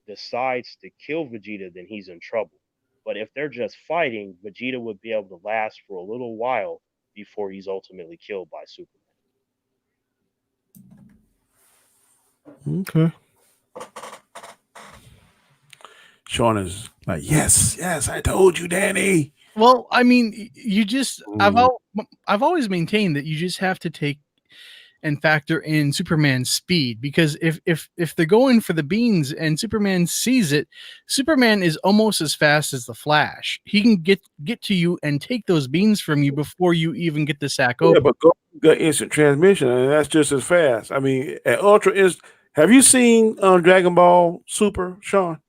decides to kill Vegeta, then he's in trouble. But if they're just fighting, Vegeta would be able to last for a little while before he's ultimately killed by Superman. Okay. Sean is like, yes, I told you, Danny. Well, I mean, you just I've always maintained that you just have to take and factor in Superman's speed, because if they're going for the beans and Superman sees it, Superman is almost as fast as the Flash. He can get to you and take those beans from you before you even get the sack open. Yeah, but Goku got instant transmission, and that's just as fast. I mean, at Ultra is. Have you seen Dragon Ball Super, Sean?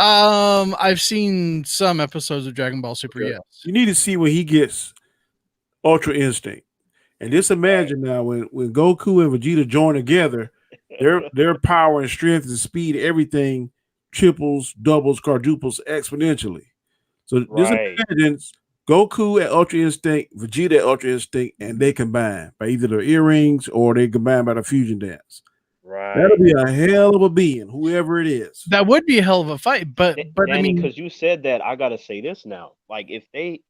I've seen some episodes of Dragon Ball Super. Okay. Yes, you need to see when he gets Ultra Instinct, and just imagine now when Goku and Vegeta join together, their power and strength and speed, everything triples, doubles, quadruples exponentially. So just imagine Goku at Ultra Instinct, Vegeta at Ultra Instinct, and they combine by either their earrings or they combine by the fusion dance. Right. That'll be a hell of a being, whoever it is. That would be a hell of a fight. But Danny, I mean, because you said that, I gotta say this now. Like if they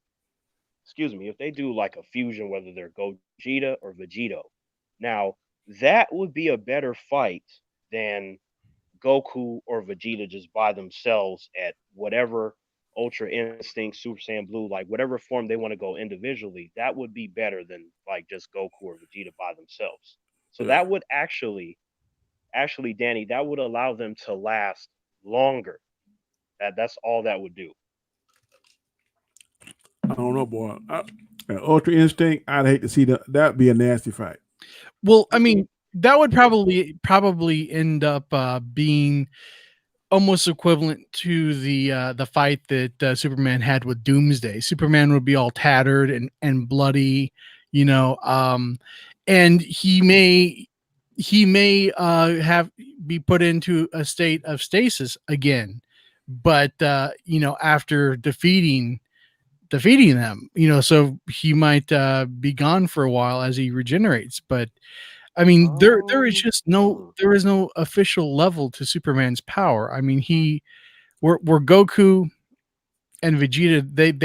do like a fusion, whether they're Gogeta or Vegeto, now that would be a better fight than Goku or Vegeta just by themselves at whatever Ultra Instinct, Super Saiyan Blue, like whatever form they want to go individually. That would be better than like just Goku or Vegeta by themselves. So that would actually, Danny, that would allow them to last longer. That's all that would do. I don't know, boy. Ultra Instinct, I'd hate to see that'd be a nasty fight. Well, I mean, that would probably end up being almost equivalent to the fight that Superman had with Doomsday. Superman would be all tattered and bloody, and he may have be put into a state of stasis again, but after defeating them, so he might be gone for a while as he regenerates. But I mean, there is no official level to Superman's power. I mean, where Goku and Vegeta,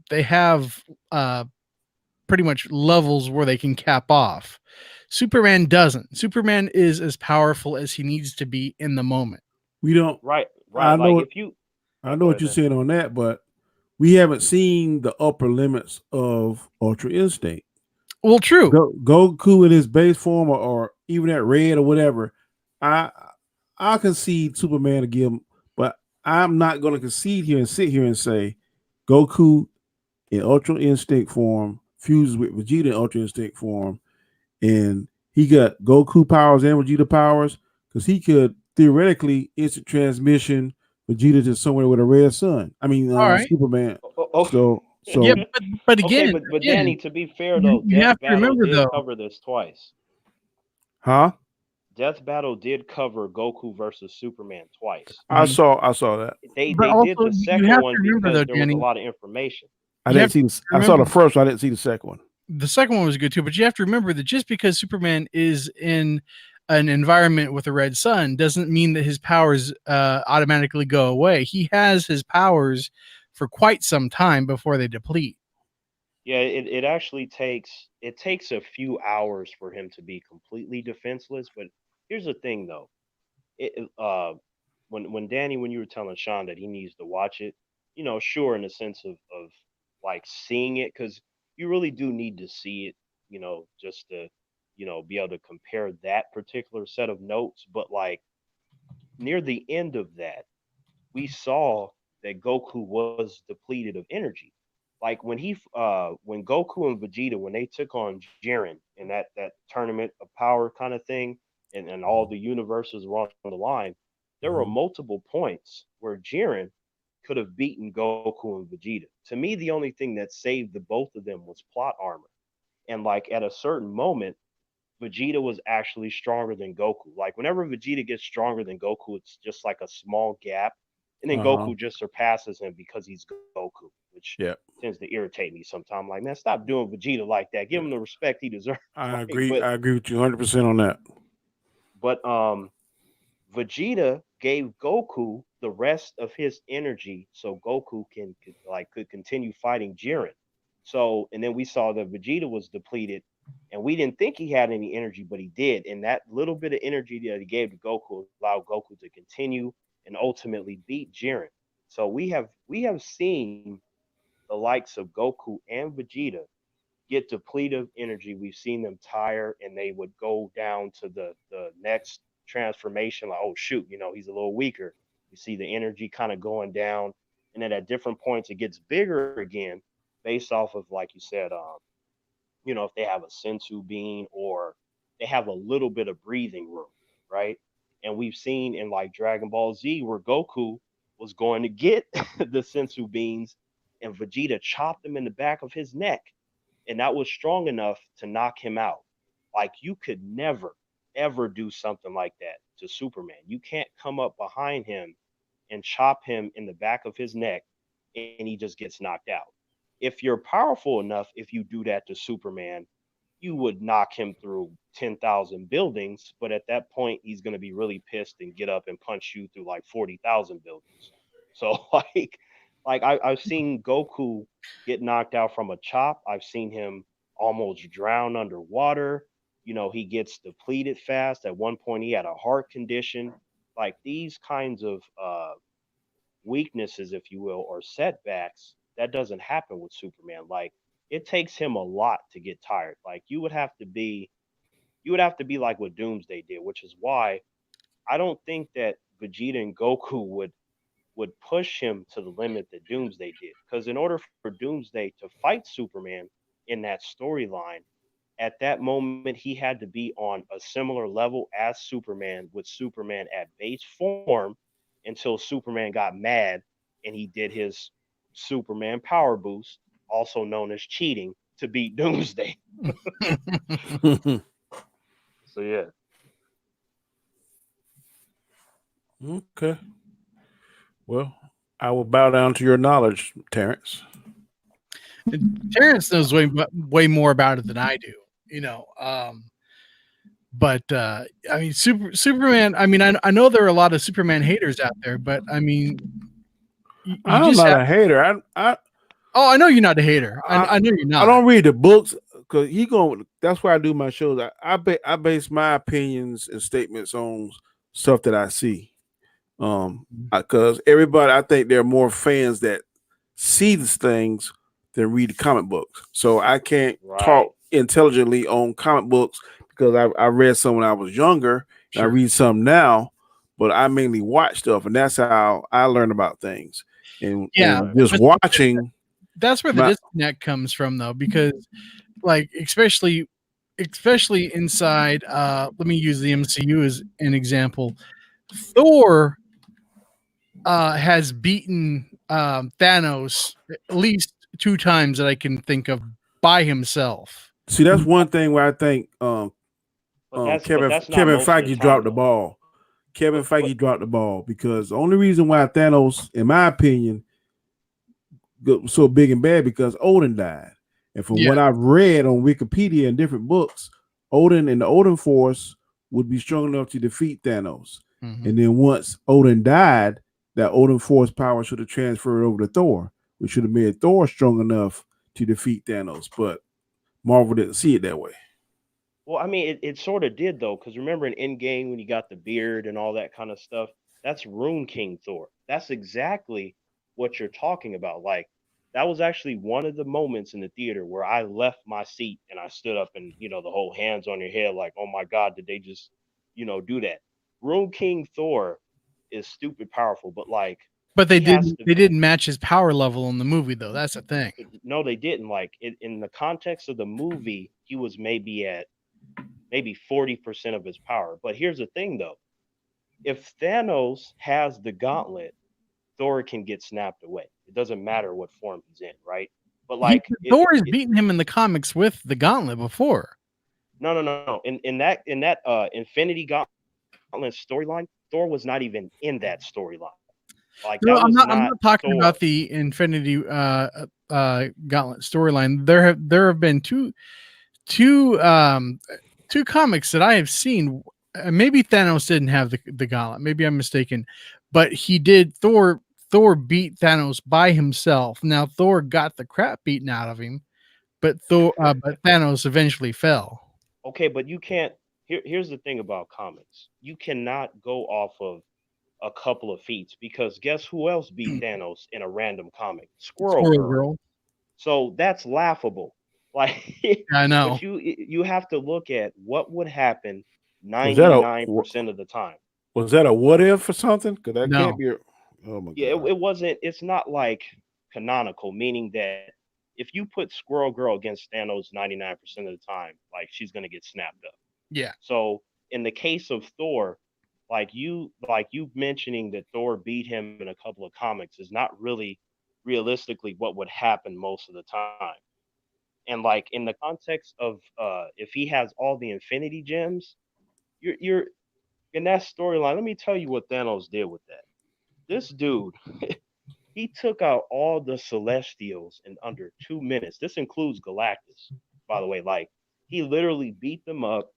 they have pretty much levels where they can cap off. Superman doesn't. Superman is as powerful as he needs to be in the moment. We don't. Right. I know. Like I know what you're saying on that, but we haven't seen the upper limits of Ultra Instinct. Well, true. Goku in his base form, or even at Red or whatever, I concede Superman to give him, but I'm not going to concede here and sit here and say Goku in Ultra Instinct form fuses with Vegeta in Ultra Instinct form, and he got Goku powers and Vegeta powers, because he could theoretically instant transmission Vegeta to somewhere with a red sun. I mean, Superman. So yeah, but again, but Danny, to be fair though, Death Battle did cover this twice. Huh? Death Battle did cover Goku versus Superman twice. I saw that. They did the second one because there was a lot of information. I saw the first one. I didn't see the second one. The second one was good too, but you have to remember that just because Superman is in an environment with a red sun doesn't mean that his powers automatically go away. He has his powers for quite some time before they deplete. Yeah, it actually takes a few hours for him to be completely defenseless. But here's the thing, though. When Danny, when you were telling Sean that he needs to watch it, sure, in the sense of like seeing it, because you really do need to see it, just to be able to compare that particular set of notes. But like near the end of that, we saw that Goku was depleted of energy. Like when Goku and Vegeta, when they took on Jiren in that tournament of power kind of thing, and all the universes were on the line, there were Mhm. multiple points where Jiren could have beaten Goku and Vegeta. To me, the only thing that saved the both of them was plot armor. And like at a certain moment, Vegeta was actually stronger than Goku. Like whenever Vegeta gets stronger than Goku, it's just like a small gap, and then Uh-huh. Goku just surpasses him because he's Goku, which Yeah. tends to irritate me sometimes. Like, man, stop doing Vegeta like that. Give Yeah. him the respect he deserves. I Like, agree. but I agree with you 100% on that. but Vegeta gave Goku the rest of his energy so Goku could continue fighting Jiren. So and then we saw that Vegeta was depleted and we didn't think he had any energy, but he did. And that little bit of energy that he gave to Goku allowed Goku to continue and ultimately beat Jiren. So we have seen the likes of Goku and Vegeta get depleted of energy. We've seen them tire and they would go down to the next transformation, like, oh shoot, he's a little weaker. You see the energy kind of going down. And then at different points it gets bigger again based off of, like you said, if they have a sensu bean or they have a little bit of breathing room, right? And we've seen in like Dragon Ball Z where Goku was going to get the sensu beans and Vegeta chopped him in the back of his neck. And that was strong enough to knock him out. Like you could never, ever do something like that to Superman. You can't come up behind him and chop him in the back of his neck and he just gets knocked out. If you're powerful enough, if you do that to Superman, you would knock him through 10,000 buildings, but at that point he's going to be really pissed and get up and punch you through like 40,000 buildings. So I've seen Goku get knocked out from a chop. I've seen him almost drown underwater. He gets depleted fast. At one point he had a heart condition. Like these kinds of weaknesses, if you will, or setbacks, that doesn't happen with Superman. Like it takes him a lot to get tired. Like you would have to be like what Doomsday did, which is why I don't think that Vegeta and Goku would push him to the limit that Doomsday did. Because in order for Doomsday to fight Superman in that storyline, at that moment he had to be on a similar level as Superman with Superman at base form until Superman got mad and he did his Superman power boost, also known as cheating, to beat Doomsday. So yeah. Okay. Well, I will bow down to your knowledge, Terrence. Terrence knows way more about it than I do. But I mean, Superman. I mean, I know there are a lot of Superman haters out there, but I mean, you I'm just not have. a hater. Oh, I know you're not a hater. I know you're not. I don't read the books because that's why I do my shows. I base my opinions and statements on stuff that I see. Because everybody, I think there are more fans that see these things than read the comic books. So I can't Right. talk intelligently on comic books because I read some when I was younger and I Sure. read some now, but I mainly watch stuff, and that's how I learn about things. And Yeah, just but watching that's where the my disconnect comes from, though, because like especially inside. Let me use the MCU as an example. Thor has beaten Thanos at least 2 times that I can think of by himself. see that's one thing where I think But that's not Kevin most of the Feige dropped time the though. ball. Kevin But Feige dropped the ball because the only reason why Thanos, in my opinion, got so big and bad because Odin died. And from Yeah. what I've read on Wikipedia and different books, Odin and the Odin Force would be strong enough to defeat Thanos. Mhm. And then once Odin died, that Odin Force power should have transferred over to Thor, which should have made Thor strong enough to defeat Thanos, but Marvel didn't see it that way. Well, I mean, it sort of did though, because remember in Endgame when you got the beard and all that kind of stuff, that's Rune King Thor. That's exactly what you're talking about. Like that was actually one of the moments in the theater where I left my seat and I stood up and the whole hands on your head, like, oh my god, did they just do that? Rune King Thor is stupid powerful, but like But he has to. they didn't match his power level in the movie though. That's the thing. No, they didn't. Like in the context of the movie, he was maybe at maybe 40% of his power. But here's the thing though. If Thanos has the gauntlet, Thor can get snapped away. It doesn't matter what form he's in, right? But like Thor has beaten him in the comics with the gauntlet before. No. In that Infinity Gauntlet storyline, Thor was not even in that storyline. Like No, that was I'm not talking Thor. about the Infinity Gauntlet storyline. There have been two comics that I have seen. Maybe Thanos didn't have the gauntlet. Maybe I'm mistaken, but he did. Thor beat Thanos by himself. Now Thor got the crap beaten out of him, but but Thanos eventually fell. Okay, but you can't. Here's the thing about comics: you cannot go off of a couple of feats because guess who else beat Thanos in a random comic? Squirrel Girl. So that's laughable. Like I know. But you have to look at what would happen 99% of the time. Was that a what if or something? Because that No. can't be. Oh my god! It wasn't. It's not like canonical, meaning that if you put Squirrel Girl against Thanos 99% of the time, like she's gonna get snapped up. Yeah. So in the case of Thor, like you mentioning that Thor beat him in a couple of comics is not really realistically what would happen most of the time. And like in the context of if he has all the Infinity Gems, you're in that storyline. Let me tell you what Thanos did with that. This dude, he took out all the Celestials in under 2 minutes. This includes Galactus, by the way. Like he literally beat them up,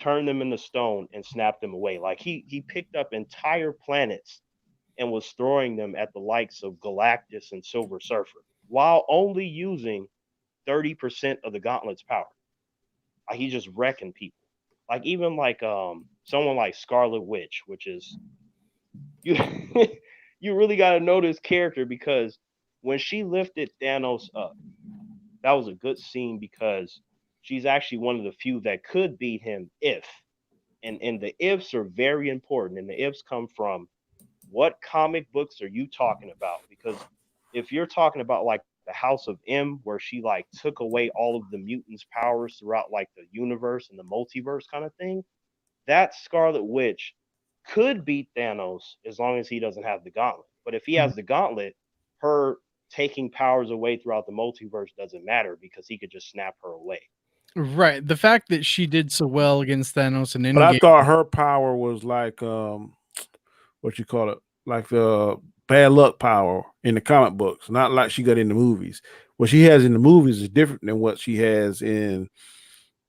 turned them into stone, and snapped them away. Like he picked up entire planets and was throwing them at the likes of Galactus and Silver Surfer, while only using 30% of the Gauntlet's power. Like he just wrecking people. Like even like someone like Scarlet Witch, which is you you really got to know this character because when she lifted Thanos up, that was a good scene because she's actually one of the few that could beat him if. And the ifs are very important, and the ifs come from what comic books are you talking about? Because if you're talking about like the House of M, where she like took away all of the mutants' powers throughout like the universe and the multiverse kind of thing, that Scarlet Witch could beat Thanos as long as he doesn't have the gauntlet. But if he has the gauntlet, her taking powers away throughout the multiverse doesn't matter because he could just snap her away. Right. The fact that she did so well against Thanos and But I thought her power was like what you call it, like the bad luck power in the comic books, not like she got in the movies. What she has in the movies is different than what she has in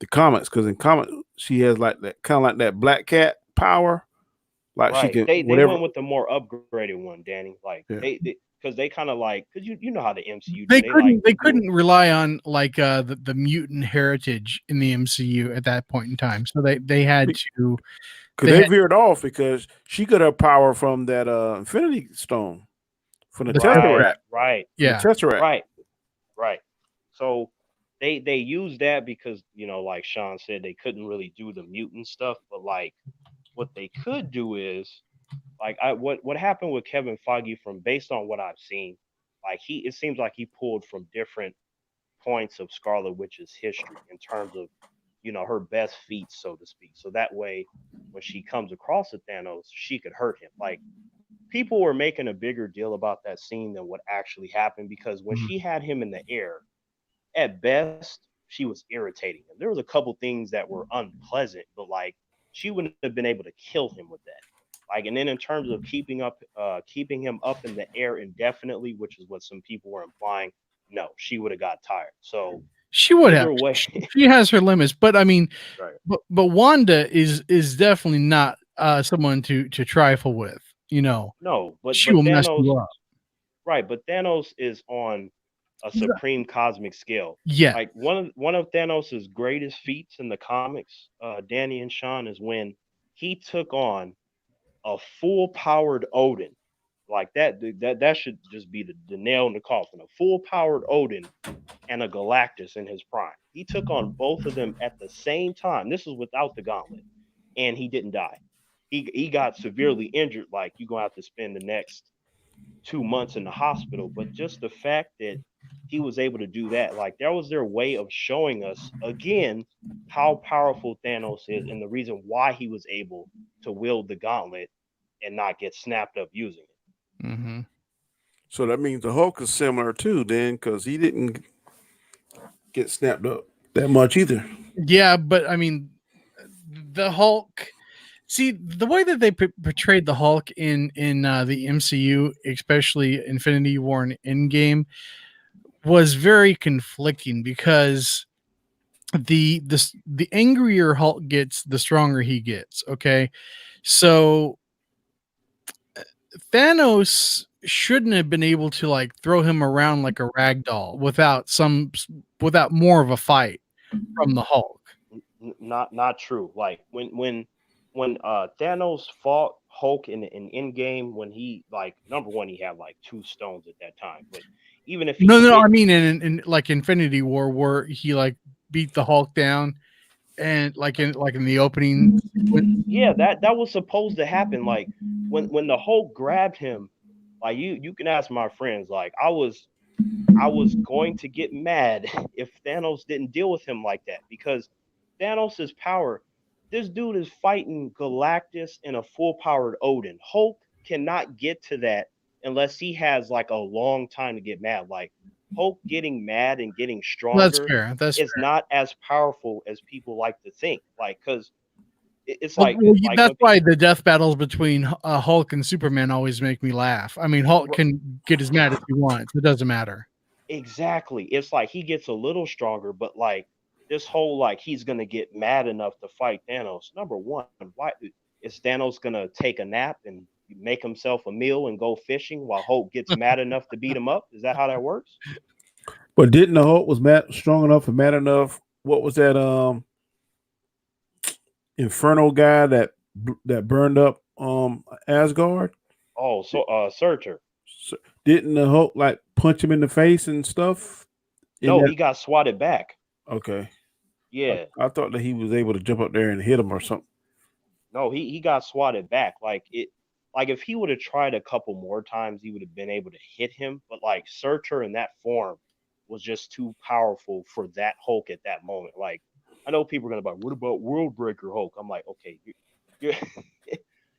the comics. Because in comics, she has like that kind of like that Black Cat power. Like right. she can They whatever. went with the more upgraded one, Danny. Like they because they kind of like because you know how the MCU they couldn't rely on like the mutant heritage in the MCU at that point in time, so they had to because they veered off because she got her power from that Infinity Stone from the Tesseract, right? Yeah, the Tesseract, right. So they used that because like Sean said, they couldn't really do the mutant stuff, but like what they could do is like what happened with Kevin Feige from based on what I've seen, like it seems like he pulled from different points of Scarlet Witch's history in terms of her best feats, so to speak. So that way, when she comes across a Thanos, she could hurt him. Like people were making a bigger deal about that scene than what actually happened because when she had him in the air, at best she was irritating him. There was a couple things that were unpleasant, but like she wouldn't have been able to kill him with that. Like, and then in terms of keeping him up in the air indefinitely, which is what some people were implying, no, she would have got tired. So she would have. She has her limits, but I mean, right. but Wanda is definitely not someone to trifle with. No, but she will Thanos, mess you up. Right, but Thanos is on a supreme cosmic scale. Yeah. Like one of Thanos' greatest feats in the comics, Danny and Sean, is when he took on a full powered Odin. Like that should just be the nail in the coffin. A full powered Odin and a Galactus in his prime. He took on both of them at the same time. This was without the gauntlet, and he didn't die. He got severely injured. Like you're gonna have to spend the next 2 months in the hospital. But just the fact that he was able to do that, like that was their way of showing us again how powerful Thanos is and the reason why he was able to wield the gauntlet and not get snapped up using it. Mm-hmm. So that means the Hulk is similar too, then, because he didn't get snapped up that much either. Yeah, but I mean, the Hulk. See, the way that they portrayed the Hulk in the MCU, especially Infinity War and Endgame, was very conflicting because the angrier Hulk gets, the stronger he gets. Okay, so Thanos shouldn't have been able to like throw him around like a rag doll without more of a fight from the Hulk. Not true. Like when Thanos fought Hulk in Endgame, when he like number one he had like two stones at that time, but even if he No, hit I mean in like Infinity War where he like beat the Hulk down and like in the opening sequence. yeah, that was supposed to happen. Like when the Hulk grabbed him, like you can ask my friends, like I was going to get mad if Thanos didn't deal with him like that because Thanos' power, this dude is fighting Galactus and a full powered Odin. Hulk cannot get to that unless he has like a long time to get mad. Like Hulk getting mad and getting That's stronger fair. That's is fair. not as powerful as people like to think. Like, because it's Well, like that's when why people the death battles between Hulk and Superman always make me laugh. I mean, Hulk can get as mad as he wants. It doesn't matter. exactly. It's like he gets a little stronger, but like this whole like he's gonna get mad enough to fight Thanos. Number one, why is Thanos gonna take a nap and make himself a meal and go fishing while Hulk gets mad enough to beat him up? Is that how that works? But didn't the Hulk was strong enough and mad enough? What was that Inferno guy that burned up Asgard? Oh, so Searcher. So, didn't the Hulk like punch him in the face and stuff? In No, that he got swatted back. okay, Yeah. I thought that he was able to jump up there and hit him or something. No, he got swatted back. Like if he would have tried a couple more times, he would have been able to hit him. But like Searcher in that form was just too powerful for that Hulk at that moment. Like I know people are gonna be like, what about World Breaker Hulk? I'm like, okay, you're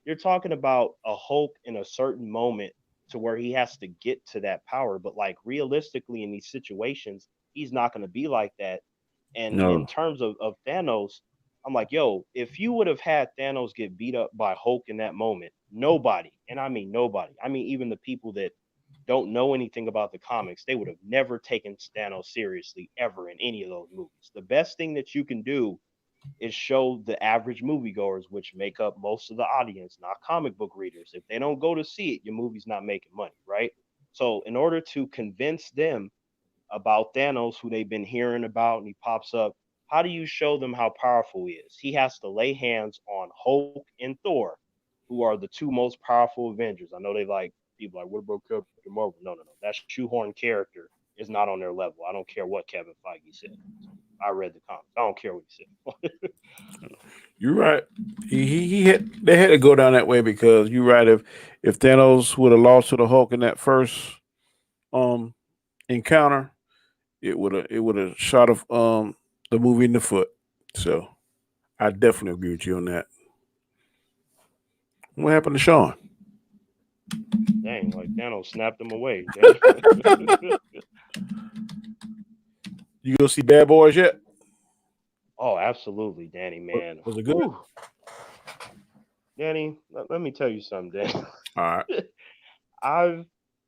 you're talking about a Hulk in a certain moment to where he has to get to that power. But like realistically in these situations, he's not gonna be like that. And in No, terms of Thanos, I'm like, yo, if you would have had Thanos get beat up by Hulk in that moment, nobody, and I mean nobody, I mean even the people that don't know anything about the comics, they would have never taken Thanos seriously ever in any of those movies. The best thing that you can do is show the average moviegoers, which make up most of the audience, not comic book readers. If they don't go to see it, your movie's not making money, right? So in order to convince them about Thanos, who they've been hearing about, and he pops up. How do you show them how powerful he is? He has to lay hands on Hulk and Thor, who are the two most powerful Avengers. I know they like people like, what about Captain Marvel? No, no, no. That shoehorn character is not on their level. I don't care what Kevin Feige said. I read the comics. I don't care what he said. you're right. He had they had to go down that way because you're right. If Thanos would have lost to the Hulk in that first um encounter, it would have shot of the movie in the foot. So I definitely agree with you on that. What happened to Sean? Dang, like Thanos snapped him away. Dang. You go see Bad Boys yet? Oh, absolutely, Danny, man. Was it good? Whew. Danny, let me tell you something, Danny. All right. I've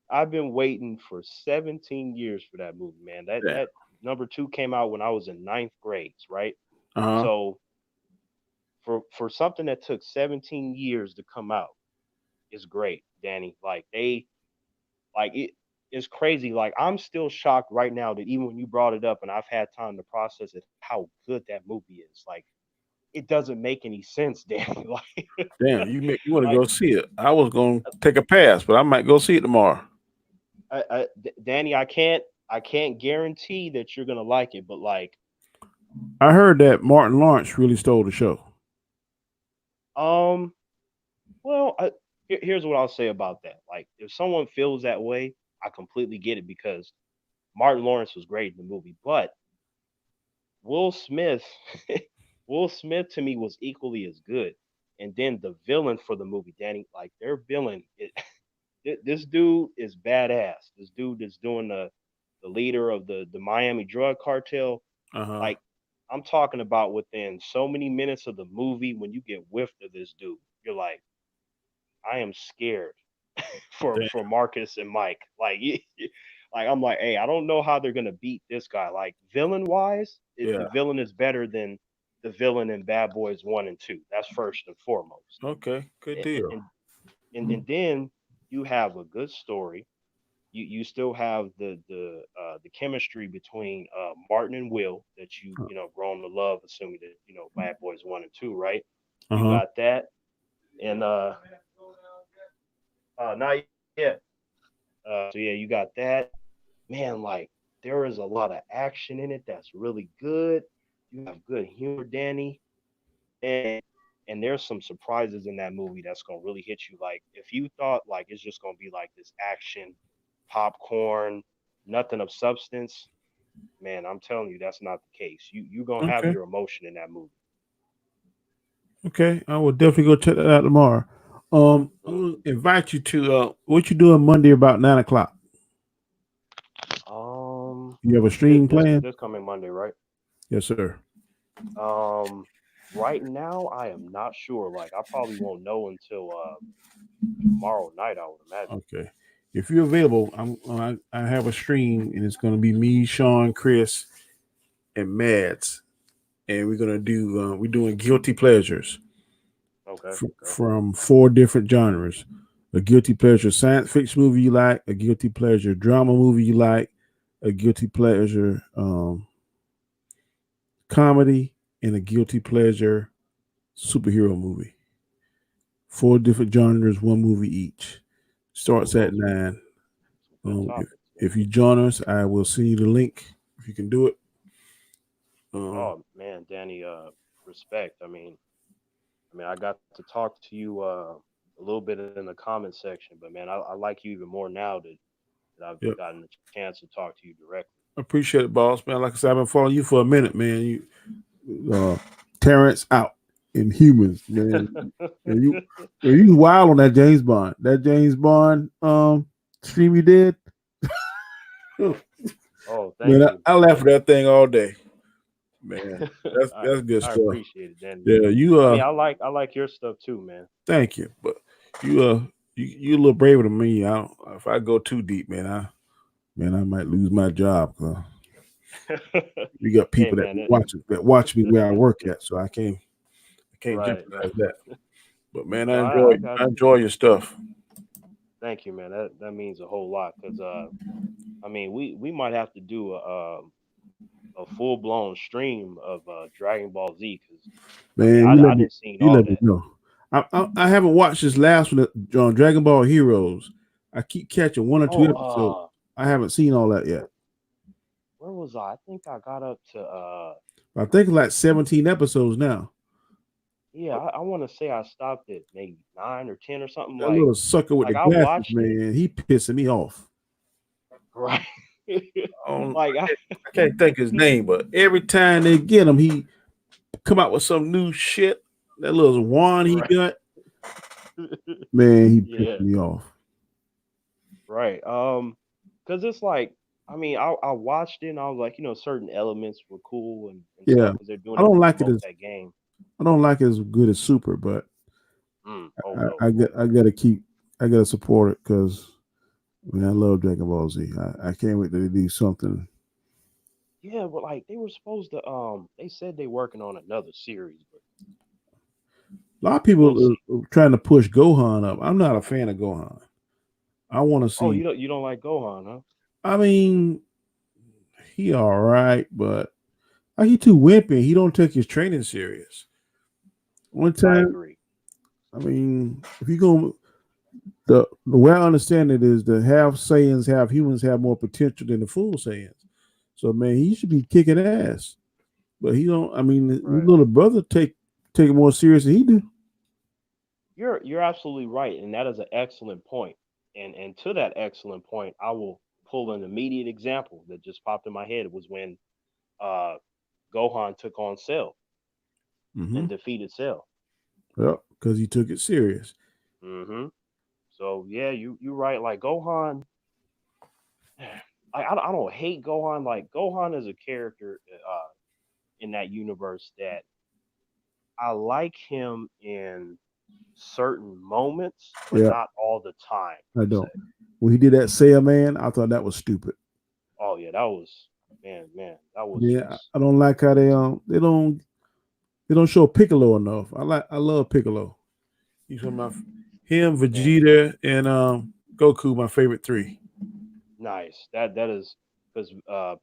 I've been waiting for 17 years for that movie, man. That Yeah. that number two came out when I was in ninth grade, right? Uh huh. So for something that took 17 years to come out is great, Danny. Like they like it. it's crazy. Like I'm still shocked right now that even when you brought it up and I've had time to process it, how good that movie is. Like it doesn't make any sense, Danny. Like, Damn, you want to like go see it? I was gonna take a pass, but I might go see it tomorrow. Danny, I can't guarantee that you're gonna like it, but like, I heard that Martin Lawrence really stole the show. um, well, here's what I'll say about that. Like, if someone feels that way, I completely get it because Martin Lawrence was great in the movie, but Will Smith, Will Smith to me was equally as good. And then the villain for the movie, Danny, like their villain, this dude is badass. This dude is doing the leader of the Miami drug cartel. Uh huh. Like I'm talking about within so many minutes of the movie, when you get whiffed of this dude, you're like, I am scared for Marcus and Mike. Like, like I'm like, hey, I don't know how they're gonna beat this guy. Like villain wise, the Yeah. villain is better than the villain in Bad Boys 1 and 2. That's first and foremost. Okay. Good And deal. and then you have a good story. You still have the chemistry between Martin and Will that you know grown to love, assuming that you know Bad Boys 1 and 2, right? Uh You huh. got that, and not yet. So yeah, you got that. Man, like there is a lot of action in it that's really good. You have good humor, Danny, and and there's some surprises in that movie that's gonna really hit you. Like if you thought like it's just gonna be like this action, popcorn, nothing of substance, man, I'm telling you that's not the case. You gonna have Okay. your emotion in that movie. Okay. I will definitely go check that out tomorrow. I'm Mm. gonna invite you to what you doing Monday about 9 o'clock. Um, You have a stream plan? this coming Monday, right? Yes, sir. Um, right now I am not sure. Like I probably won't know until tomorrow night. I would imagine. Okay. If you're available, I have a stream and it's gonna be me, Sean, Chris, and Mads, and we're doing guilty pleasures Okay, okay. from 4 different genres: a guilty pleasure science fiction movie you like, a guilty pleasure drama movie you like, a guilty pleasure comedy, and a guilty pleasure superhero movie. 4 different genres, one movie each. Oh, Starts at those are 9. some good If topics, man. if you join us, I will send you the link if you can do it. Um, Oh man, Danny, respect. I mean, I got to talk to you a little bit in the comment section, but man, I like you even more now that I've yep. gotten the chance to talk to you directly. Appreciate it, boss man. Like I said, I've been following you for a minute, man. Uh, Terrence out in humans, man. And you wild on that James Bond. That James Bond stream you did. Oh, thank Man, you. I laugh at that thing all day. Man, I that's good I stuff. appreciate it, Danny. Yeah, I mean, I like your stuff too, man. thank you. But you a little braver than me. If I go too deep, man, I might lose my job. We got Hey, people that man. watch me where I work at, so I can't Right. jeopardize that. But man, No, I got I you. enjoy your stuff. Thank you, man. That means a whole lot because I mean, we might have to do a full blown stream of Dragon Ball Z because I mean, Man, I didn't see you all let me that. know. I haven't watched this last one, Dragon Ball Heroes. I keep catching 1 or 2 Oh, episodes. I haven't seen all that yet. where, where was I? I think I got up to I think it's like 17 episodes now. yeah, I want to say I stopped at maybe 9 or 10 or something. That little sucker with the Like I glasses, watched it, man, he pissing me off. right? Um, Like I can't think his name, but every time they get him, he come out with some new shit. That little wand he right, got, man, he pissed yeah, me off. right. Because it's like I mean, I watched it and I was like, certain elements were cool and Yeah, stuff because they're doing I it don't to like it promote as that game. I don't like it as good as Super, but Oh I, no, I oh got I no. gotta keep I gotta support it because man, I love Dragon Ball Z. I can't wait to do something. Yeah, but like they were supposed to they said they working on another series, but A lot of we'll people see. are trying to push Gohan up. I'm not a fan of Gohan. I want to Oh, see. you don't like Gohan, huh? I mean, he all right, but he too wimpy. He don't take his training serious. One I time, agree. I mean, if you go the way I understand it is the half Saiyans, half humans have more potential than the full Saiyans. So man, he should be kicking ass. But he don't. I mean, his Right. little brother take it more serious than he do. You're absolutely right, and that is an excellent point. And to that excellent point, I will pull an immediate example that just popped in my head. It was when uh, Gohan took on Cell Mm-hmm. and defeated Cell. Yep, because he took it serious. Hmm. So yeah, you're right. Like Gohan, I don't hate Gohan. Like Gohan is a character in that universe that I like him in certain moments, but Yeah, not all the time I per se. don't. When he did that Saiyan man, I thought that was stupid. Oh yeah, that was man, that was Yeah, just I don't like how they don't show Piccolo enough. I love Piccolo. He's one of my him, man Vegeta, and Goku. My favorite three. nice. That is because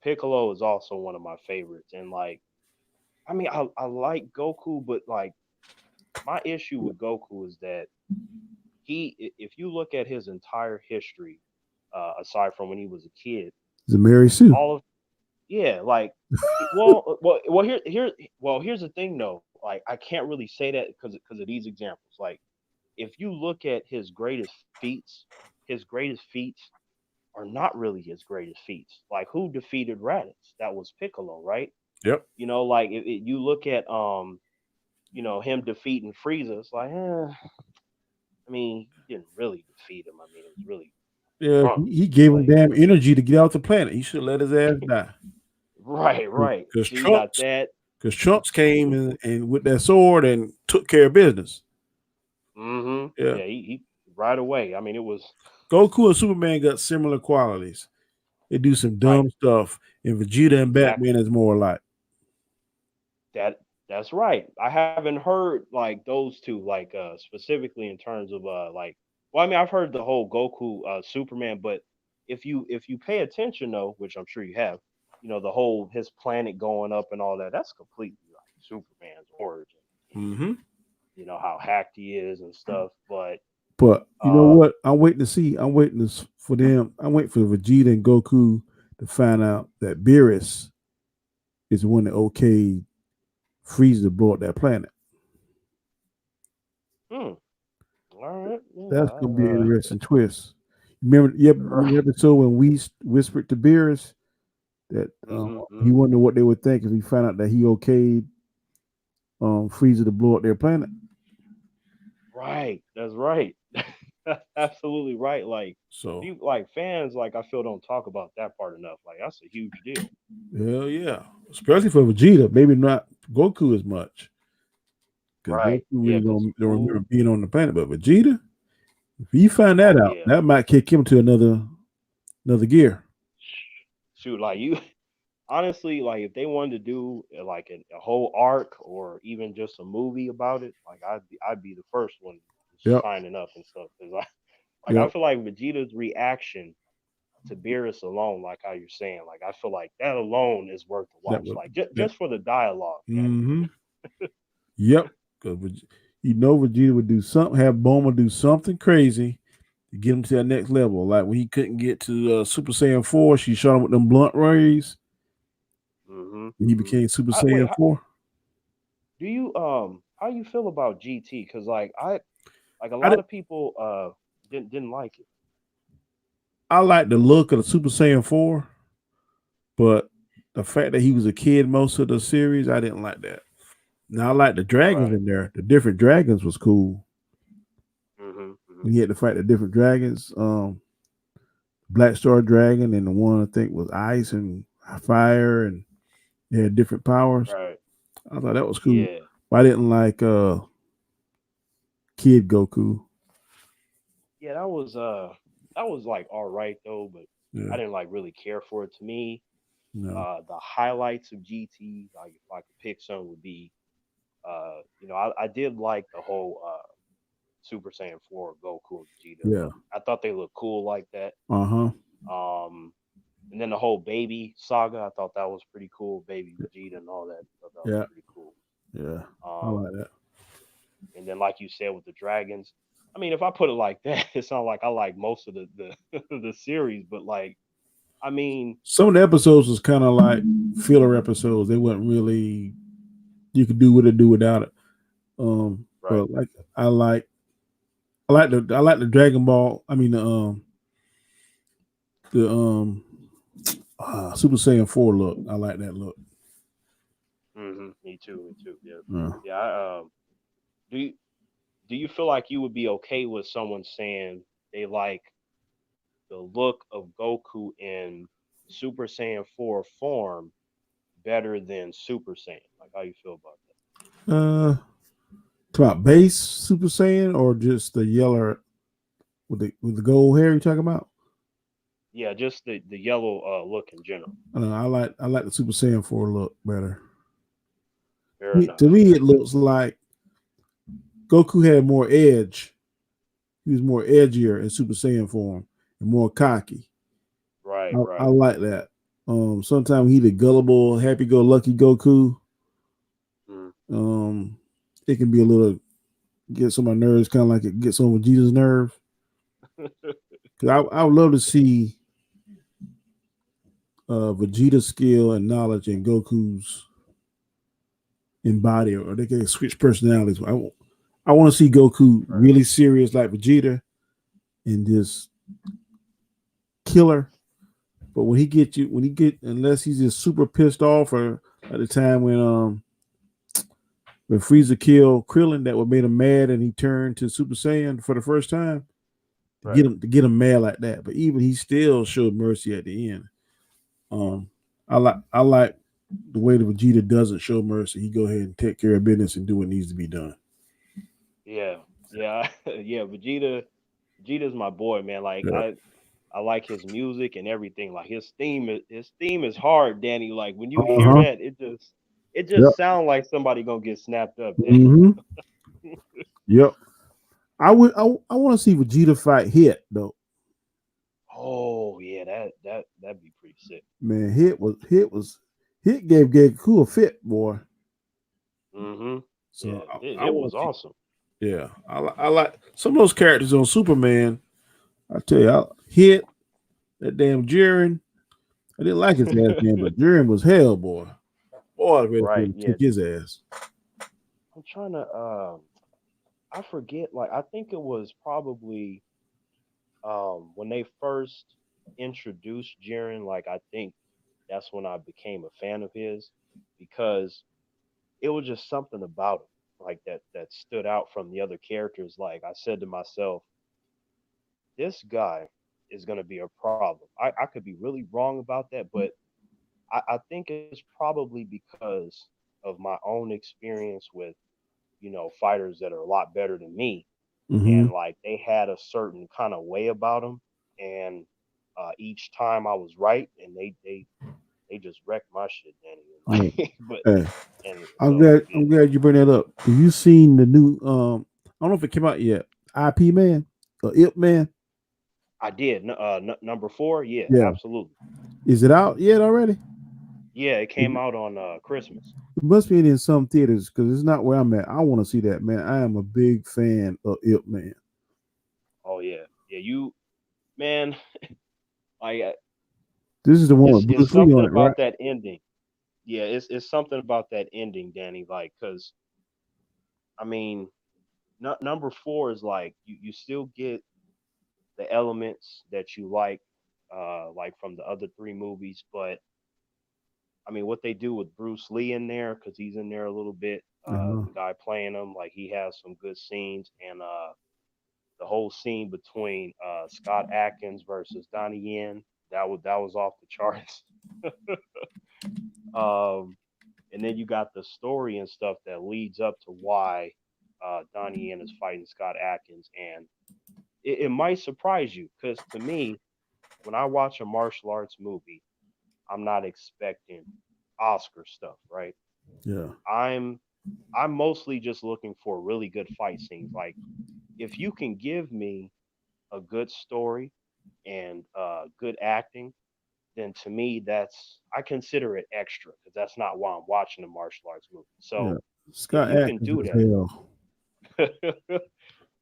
Piccolo is also one of my favorites, and like I mean I like Goku, but like my issue with Goku is that if you look at his entire history, aside from when he was a kid, He's a Mary Sue. all of yeah, like here's the thing though. Like I can't really say that because of these examples. Like if you look at his greatest feats are not really his greatest feats. Like who defeated Raditz? That was Piccolo, right? Yep. Like you look at him defeating Frieza. It's like, I mean, he didn't really defeat him. I mean, it was really Yeah, Trunks. he gave him Like, damn energy to get off the planet. He should let his ass die. right. Because So you got Trunks, that. because Trunks came and with that sword and took care of business. Yeah, Yeah, he right away. I mean, it was Goku and Superman got similar qualities. They do some right. dumb stuff, and Vegeta and Batman Exactly. is more like. That's right. I haven't heard like those two like specifically in terms of like well, I mean, I've heard the whole Goku Superman, but if you pay attention though, which I'm sure you have, the whole his planet going up and all that, that's completely like Superman's origin. Mm-hmm. How hacked he is and stuff, but But you know uh what? I'm waiting to see. I'm waiting for them. I'm waiting for Vegeta and Goku to find out that Beerus is the one that okayed Frieza to blow up that planet. hmm, all right, That's yeah, gonna be an interesting twist. Remember, yep, remember the right. episode when we whispered to Beerus that he Hmm. wondered what they would think if he found out that he okayed Frieza to blow up their planet. Right. That's right. That's absolutely right. Like So people like fans like I feel don't talk about that part enough. Like that's a huge deal. hell yeah, especially for Vegeta, maybe not Goku as much because Goku Right. Yeah, really because don't remember who being on the planet, but Vegeta, if he find that oh out, yeah. that might kick him to another gear. Shoot, like you honestly, like if they wanted to do like a whole arc or even just a movie about it, like I'd be the first one Yep, signing up and stuff. Because I yep. feel like Vegeta's reaction to Beerus alone, like how you're saying, like I feel like that alone is worth the That watch. would Like that. just for the dialogue, man. Mm-hmm. Yep. Because you know Vegeta would do something, have Bulma do something crazy to get him to that next level. Like when he couldn't get to Super Saiyan 4, she shot him with them blunt rays. And he Hmm. became Super Wait, Saiyan 4. do you how you feel about GT? Because like a I lot did, of people didn't like it. I like the look of the Super Saiyan 4, but the fact that he was a kid most of the series, I didn't like that. Now I like the dragons Right. in there. The different dragons was cool. Hmm. When he had to fight the different dragons, Black Star Dragon and the one I think was ice and fire and they had different powers. Right. I thought that was cool. Yeah. But I didn't like Kid Goku. Yeah. That was like all right though, but I Yeah, didn't like really care for it. To me, no. the highlights of GT, like if I could pick some, would be I did like the whole Super Saiyan 4 Goku and Vegeta. Yeah. I thought they looked cool like that. Uh-huh. Um, and then the whole baby saga, I thought that was pretty cool. Baby Vegeta and all that. I thought that was Yeah. pretty cool. Yeah. I Um, like that. and then like you said with the dragons, I mean, if I put it like that, it's not like I like most of the the series, but like, I mean, Some of the episodes was kind of like filler episodes. They weren't really, you could do with it, do without it. right, But like I like I like the Dragon Ball. I mean the Super Saiyan 4 look. I like that look. me too, me too. Yeah, Uh, yeah. Do you do you feel like you would be okay with someone saying they like the look of Goku in Super Saiyan 4 form better than Super Saiyan? Like, how you feel about that? uh Talk about base Super Saiyan or just the yellow with the gold hair you talking about? Yeah, just the yellow look in general. I like the Super Saiyan 4 look better. Fair To enough. me, Fair it enough. looks like Goku had more edge. He was more edgier in Super Saiyan form and more cocky. Right, I right. like that. Sometimes he the gullible, happy-go-lucky Goku. Mm. Um, it can be a little get some of my nerves, kind of like it gets on Vegeta's nerve. Cause I would love to see Vegeta's skill and knowledge and Goku's embody, or they can switch personalities. I want to see Goku Right. really serious like Vegeta and just killer. But when he get, unless he's just super pissed off, or at the time when Frieza killed Krillin, that would made him mad, and he turned to Super Saiyan for the first time Right. to get him mad like that. But even he still showed mercy at the end. Um, I like the way the Vegeta doesn't show mercy. He go ahead and take care of business and do what needs to be done. Yeah. Yeah. Yeah. Vegeta's my boy, man. Like Yeah. I like his music and everything. Like his theme is hard, Danny. Like when you Uh hear huh. that, it just Yep. sounds like somebody gonna get snapped up, Danny. Mm-hmm. Yep. I want to see Vegeta fight Hit though. Oh yeah, that'd be pretty sick. Man, Hit gave Goku a fit, boy. Mm-hmm. So Yeah, I it want was to see. awesome. Yeah, I like some of those characters on Superman. I tell you, Hit that damn Jiren. I didn't like his last name, but Jiren was hell, boy. Boy, I was ready for Right. him to Yeah. kick his ass. I'm trying to I forget, like I think it was probably when they first introduced Jiren, like I think that's when I became a fan of his because it was just something about him like that stood out from the other characters. Like I said to myself, this guy is gonna be a problem. I could be really wrong about that, but I think it's probably because of my own experience with, fighters that are a lot better than me, Mm-hmm. and like they had a certain kind of way about them, and each time I was right, and they just wrecked my shit, Danny. Yeah. Like, but Hey, and so yeah, I'm glad you bring that up. Have you seen the new I don't know if it came out yet. IP Man or Ip Man? I did. Number four, yeah, Yeah. absolutely, Is it out yet already? yeah. It It came out on Christmas. must be in some theaters because it's not where I'm at. I want to see that, man. I am a big fan of Ip Man. Oh yeah, yeah. You man, like This is the one with it's Bruce Lee something on it, right? about that ending. Yeah, it's something about that ending, Danny. Like, cause I mean, number four is like you still get the elements that you like from the other three movies, but I mean, what they do with Bruce Lee in there, because he's in there a little bit. Uh-huh. The guy playing him, like he has some good scenes, and the whole scene between Scott Atkins versus Donnie Yen, that was off the charts. um, and then you got the story and stuff that leads up to why Donnie Yen is fighting Scott Atkins, and it might surprise you because to me, when I watch a martial arts movie, I'm not expecting Oscar stuff, right? Yeah. I'm I'm mostly just looking for really good fight scenes. Like if you can give me a good story and good acting, then to me I consider it extra because that's not why I'm watching a martial arts movie. Yeah. So if Scott you can Atkins do is hell. that,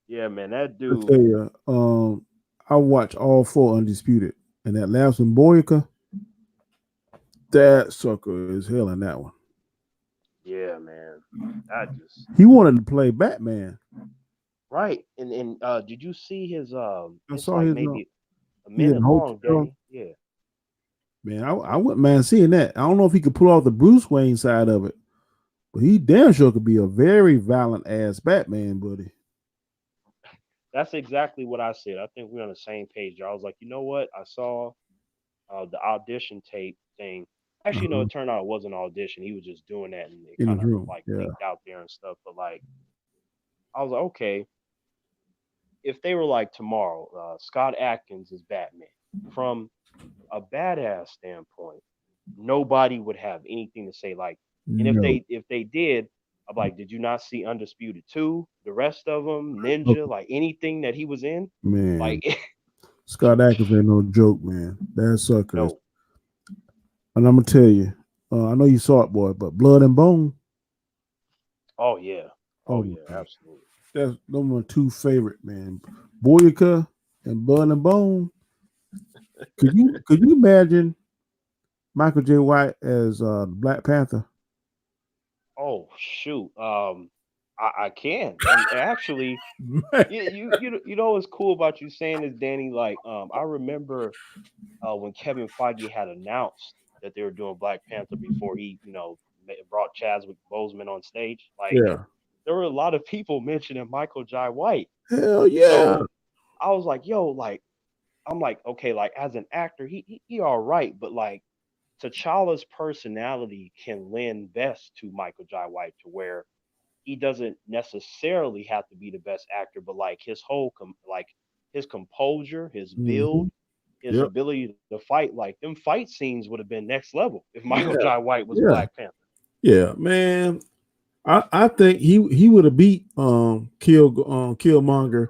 yeah, man, that I tell dude. you, I watched all four Undisputed, and that last one, Boyka, that sucker is hell in that one. Yeah, man, I just He wanted to play Batman. right. And did you see his? I It's saw like his. maybe a He's in a minute long, hotel. Danny. Yeah. Man, I wouldn't mind seeing that. I don't know if he could pull off the Bruce Wayne side of it, but he damn sure could be a very violent ass Batman, buddy. That's exactly what I said. I think we're on the same page. I was like, you know what? I saw the audition tape thing. Actually, no, Uh-huh. it turned out it wasn't an audition. He was just doing that, and it In kind his of room. like Yeah. leaked out there and stuff. But like, I was like, okay, if they were like tomorrow, Scott Atkins is Batman from a badass standpoint, nobody would have anything to say. Like, and No. if they did, I'm like, did you not see Undisputed 2? The rest of them, Oh, Ninja, like anything that he was in, man. like Scott Atkins ain't no joke, man. That sucker is. no. And I'm gonna tell you, I know you saw it, boy, but Blood and Bone. Oh yeah, Oh oh my yeah, god, absolutely. that's those are my two favorite, man. Boyka and Blood and Bone. Could you imagine Michael J. White as Black Panther? Oh shoot, I can, and actually, you know what's cool about you saying this, Danny? Like, I remember when Kevin Feige had announced that they were doing Black Panther before he, brought Chadwick Boseman on stage. Like, Yeah. there were a lot of people mentioning Michael Jai White. Hell yeah. So I was like, yo, like, I'm like, okay, like as an actor, he all right, but like T'Challa's personality can lend best to Michael Jai White to where he doesn't necessarily have to be the best actor, but like his whole like his composure, his Hmm. build, his Yep. ability to fight, like them fight scenes would have been next level if Michael Yeah. Jai White was Yeah. Black Panther. Yeah. Man, I think he would have beat Killmonger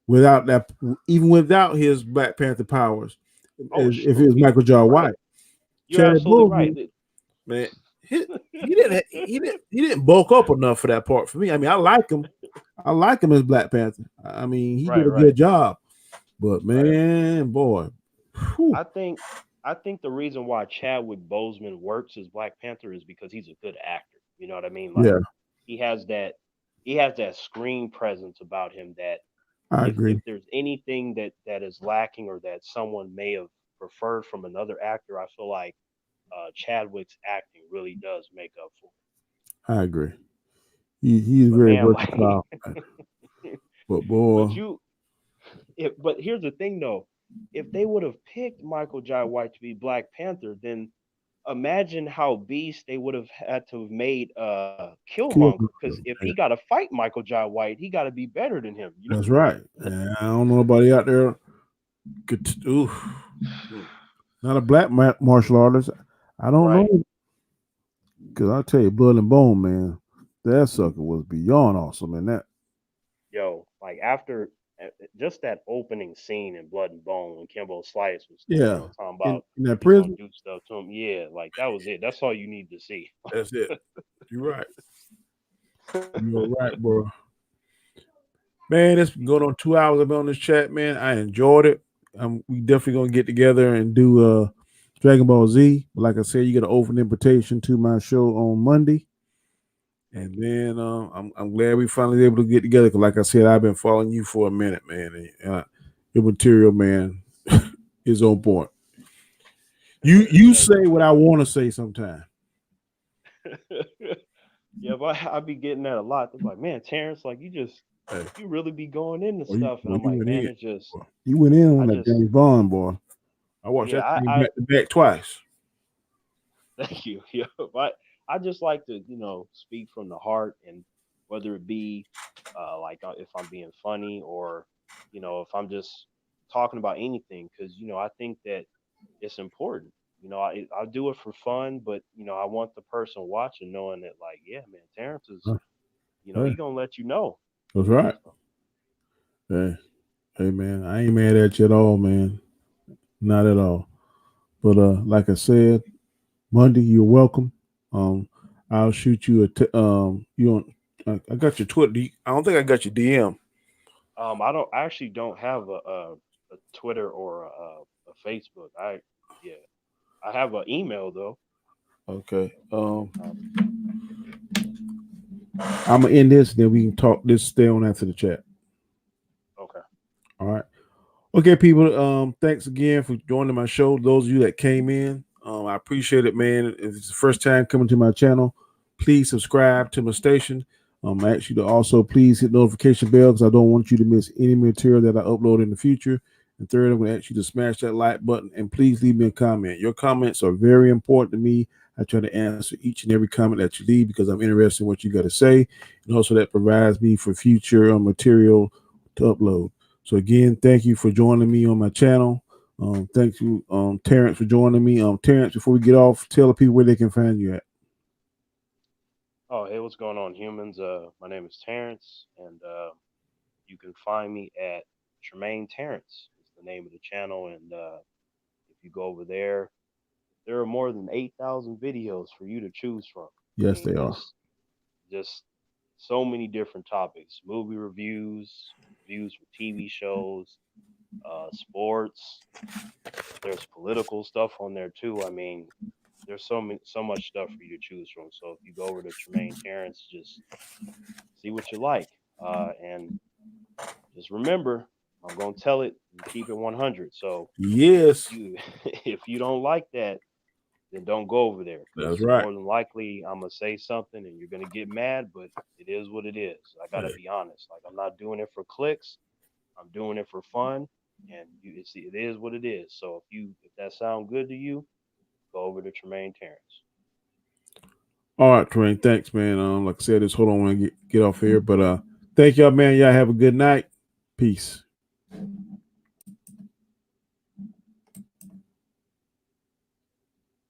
without that, even without his Black Panther powers, Oh if it shoot, was Michael Jai right. White. You're Chad absolutely right. Boseman, man, he didn't bulk up enough for that part for me. I mean, I like him. I like him as Black Panther. I mean, he did Right, a good right, job. But right. man, boy, whew, I think I think the reason why Chadwick Boseman works as Black Panther is because he's a good actor. You know what I mean? yeah, Like he has that he has that screen presence about him that I if agree. there's anything that is lacking or that someone may have preferred from another actor, I feel like Chadwick's acting really does make up for it. I agree. He's But very man, like, versatile. But boy, but but here's the thing though, if they would have picked Michael Jai White to be Black Panther, then imagine how beast they would have had to have made Killmonger. Because Killmonger, if he man, got to fight Michael Jai White, he got to be better than him. You that's right. And I don't know nobody out there could. Oof, not a black martial artist. I don't right? know because I tell you, Blood and Bone, man, that sucker was beyond awesome. And that, Yo, like after just that opening scene in Blood and Bone when Kimbo Slice was, yeah, talking in, about in that he's gonna prison, do stuff to him. Yeah, like that was it. That's all you need to see. that's it. You're right. You're right, bro. Man, it's been going on 2 hours. I've been on this chat, man. I enjoyed it. We definitely gonna get together and do Dragon Ball Z. But like I said, you get an open invitation to my show on Monday, Thank and you. then I'm glad we finally able to get together. Cause like I said, I've been following you for a minute, man. And, your material, man, is on point. You Thank say you, what I man. want to say sometime. Yeah, but I be getting that a lot. They're like, man, Terrence, like Hey, you really be going into boy, stuff, and I'm you like, went man, in. it's just Boy. You went in I on that just James Bond, boy. I watched yeah, that thing I back to back twice. thank you. Yeah, but I just like to, speak from the heart, and whether it be like if I'm being funny or if I'm just talking about anything, because I think that it's important. I do it for fun, but I want the person watching knowing that, like, yeah, man, Terrence is, Huh. he Hey, gonna let you know. that's right. So, Hey man, I ain't mad at you at all, man. Not at all. But like I said, Monday, you're welcome. I'll shoot you you on. I got your Twitter. I don't think I got your DM. I actually don't have a Twitter or a Facebook. Yeah, I have an email though. Okay. I'm gonna end this, then we can talk. This stay on after the chat. Okay. All right. Okay, people. Thanks again for joining my show. Those of you that came in, I appreciate it, man. If it's the first time coming to my channel, please subscribe to my station. I ask you to also please hit notification bell because I don't want you to miss any material that I upload in the future. And third, I'm going to ask you to smash that like button and please leave me a comment. Your comments are very important to me. I try to answer each and every comment that you leave because I'm interested in what you got to say, and also that provides me for future material to upload. So again, thank you for joining me on my channel. Thank you, Terrence, for joining me. Terrence, before we get off, tell the people where they can find you at. Oh, hey, what's going on, humans? My name is Terrence, and you can find me at Tremaine Terrence. Is the name of the channel, and if you go over there, there are more than 8,000 videos for you to choose from. Yes, they are. Just so many different topics: movie reviews, reviews for TV shows, sports. There's political stuff on there too. I mean, there's so much stuff for you to choose from. So if you go over to Tremaine Terrence, just see what you like, and just remember, I'm gonna tell it and keep it 100. So Yes, you, if you don't like that, then don't go over there that's because right. more than likely I'm gonna say something and you're gonna get mad. But it is what it is. I gotta Hey. be honest. Like I'm not doing it for clicks. I'm doing it for fun, and it is what it is. So if that sounds good to you, go over to Tremaine Terrence. All right, Tremaine. Thanks, man. Like I said, just hold on when I get off here. But thank y'all, man. Y'all have a good night. Peace.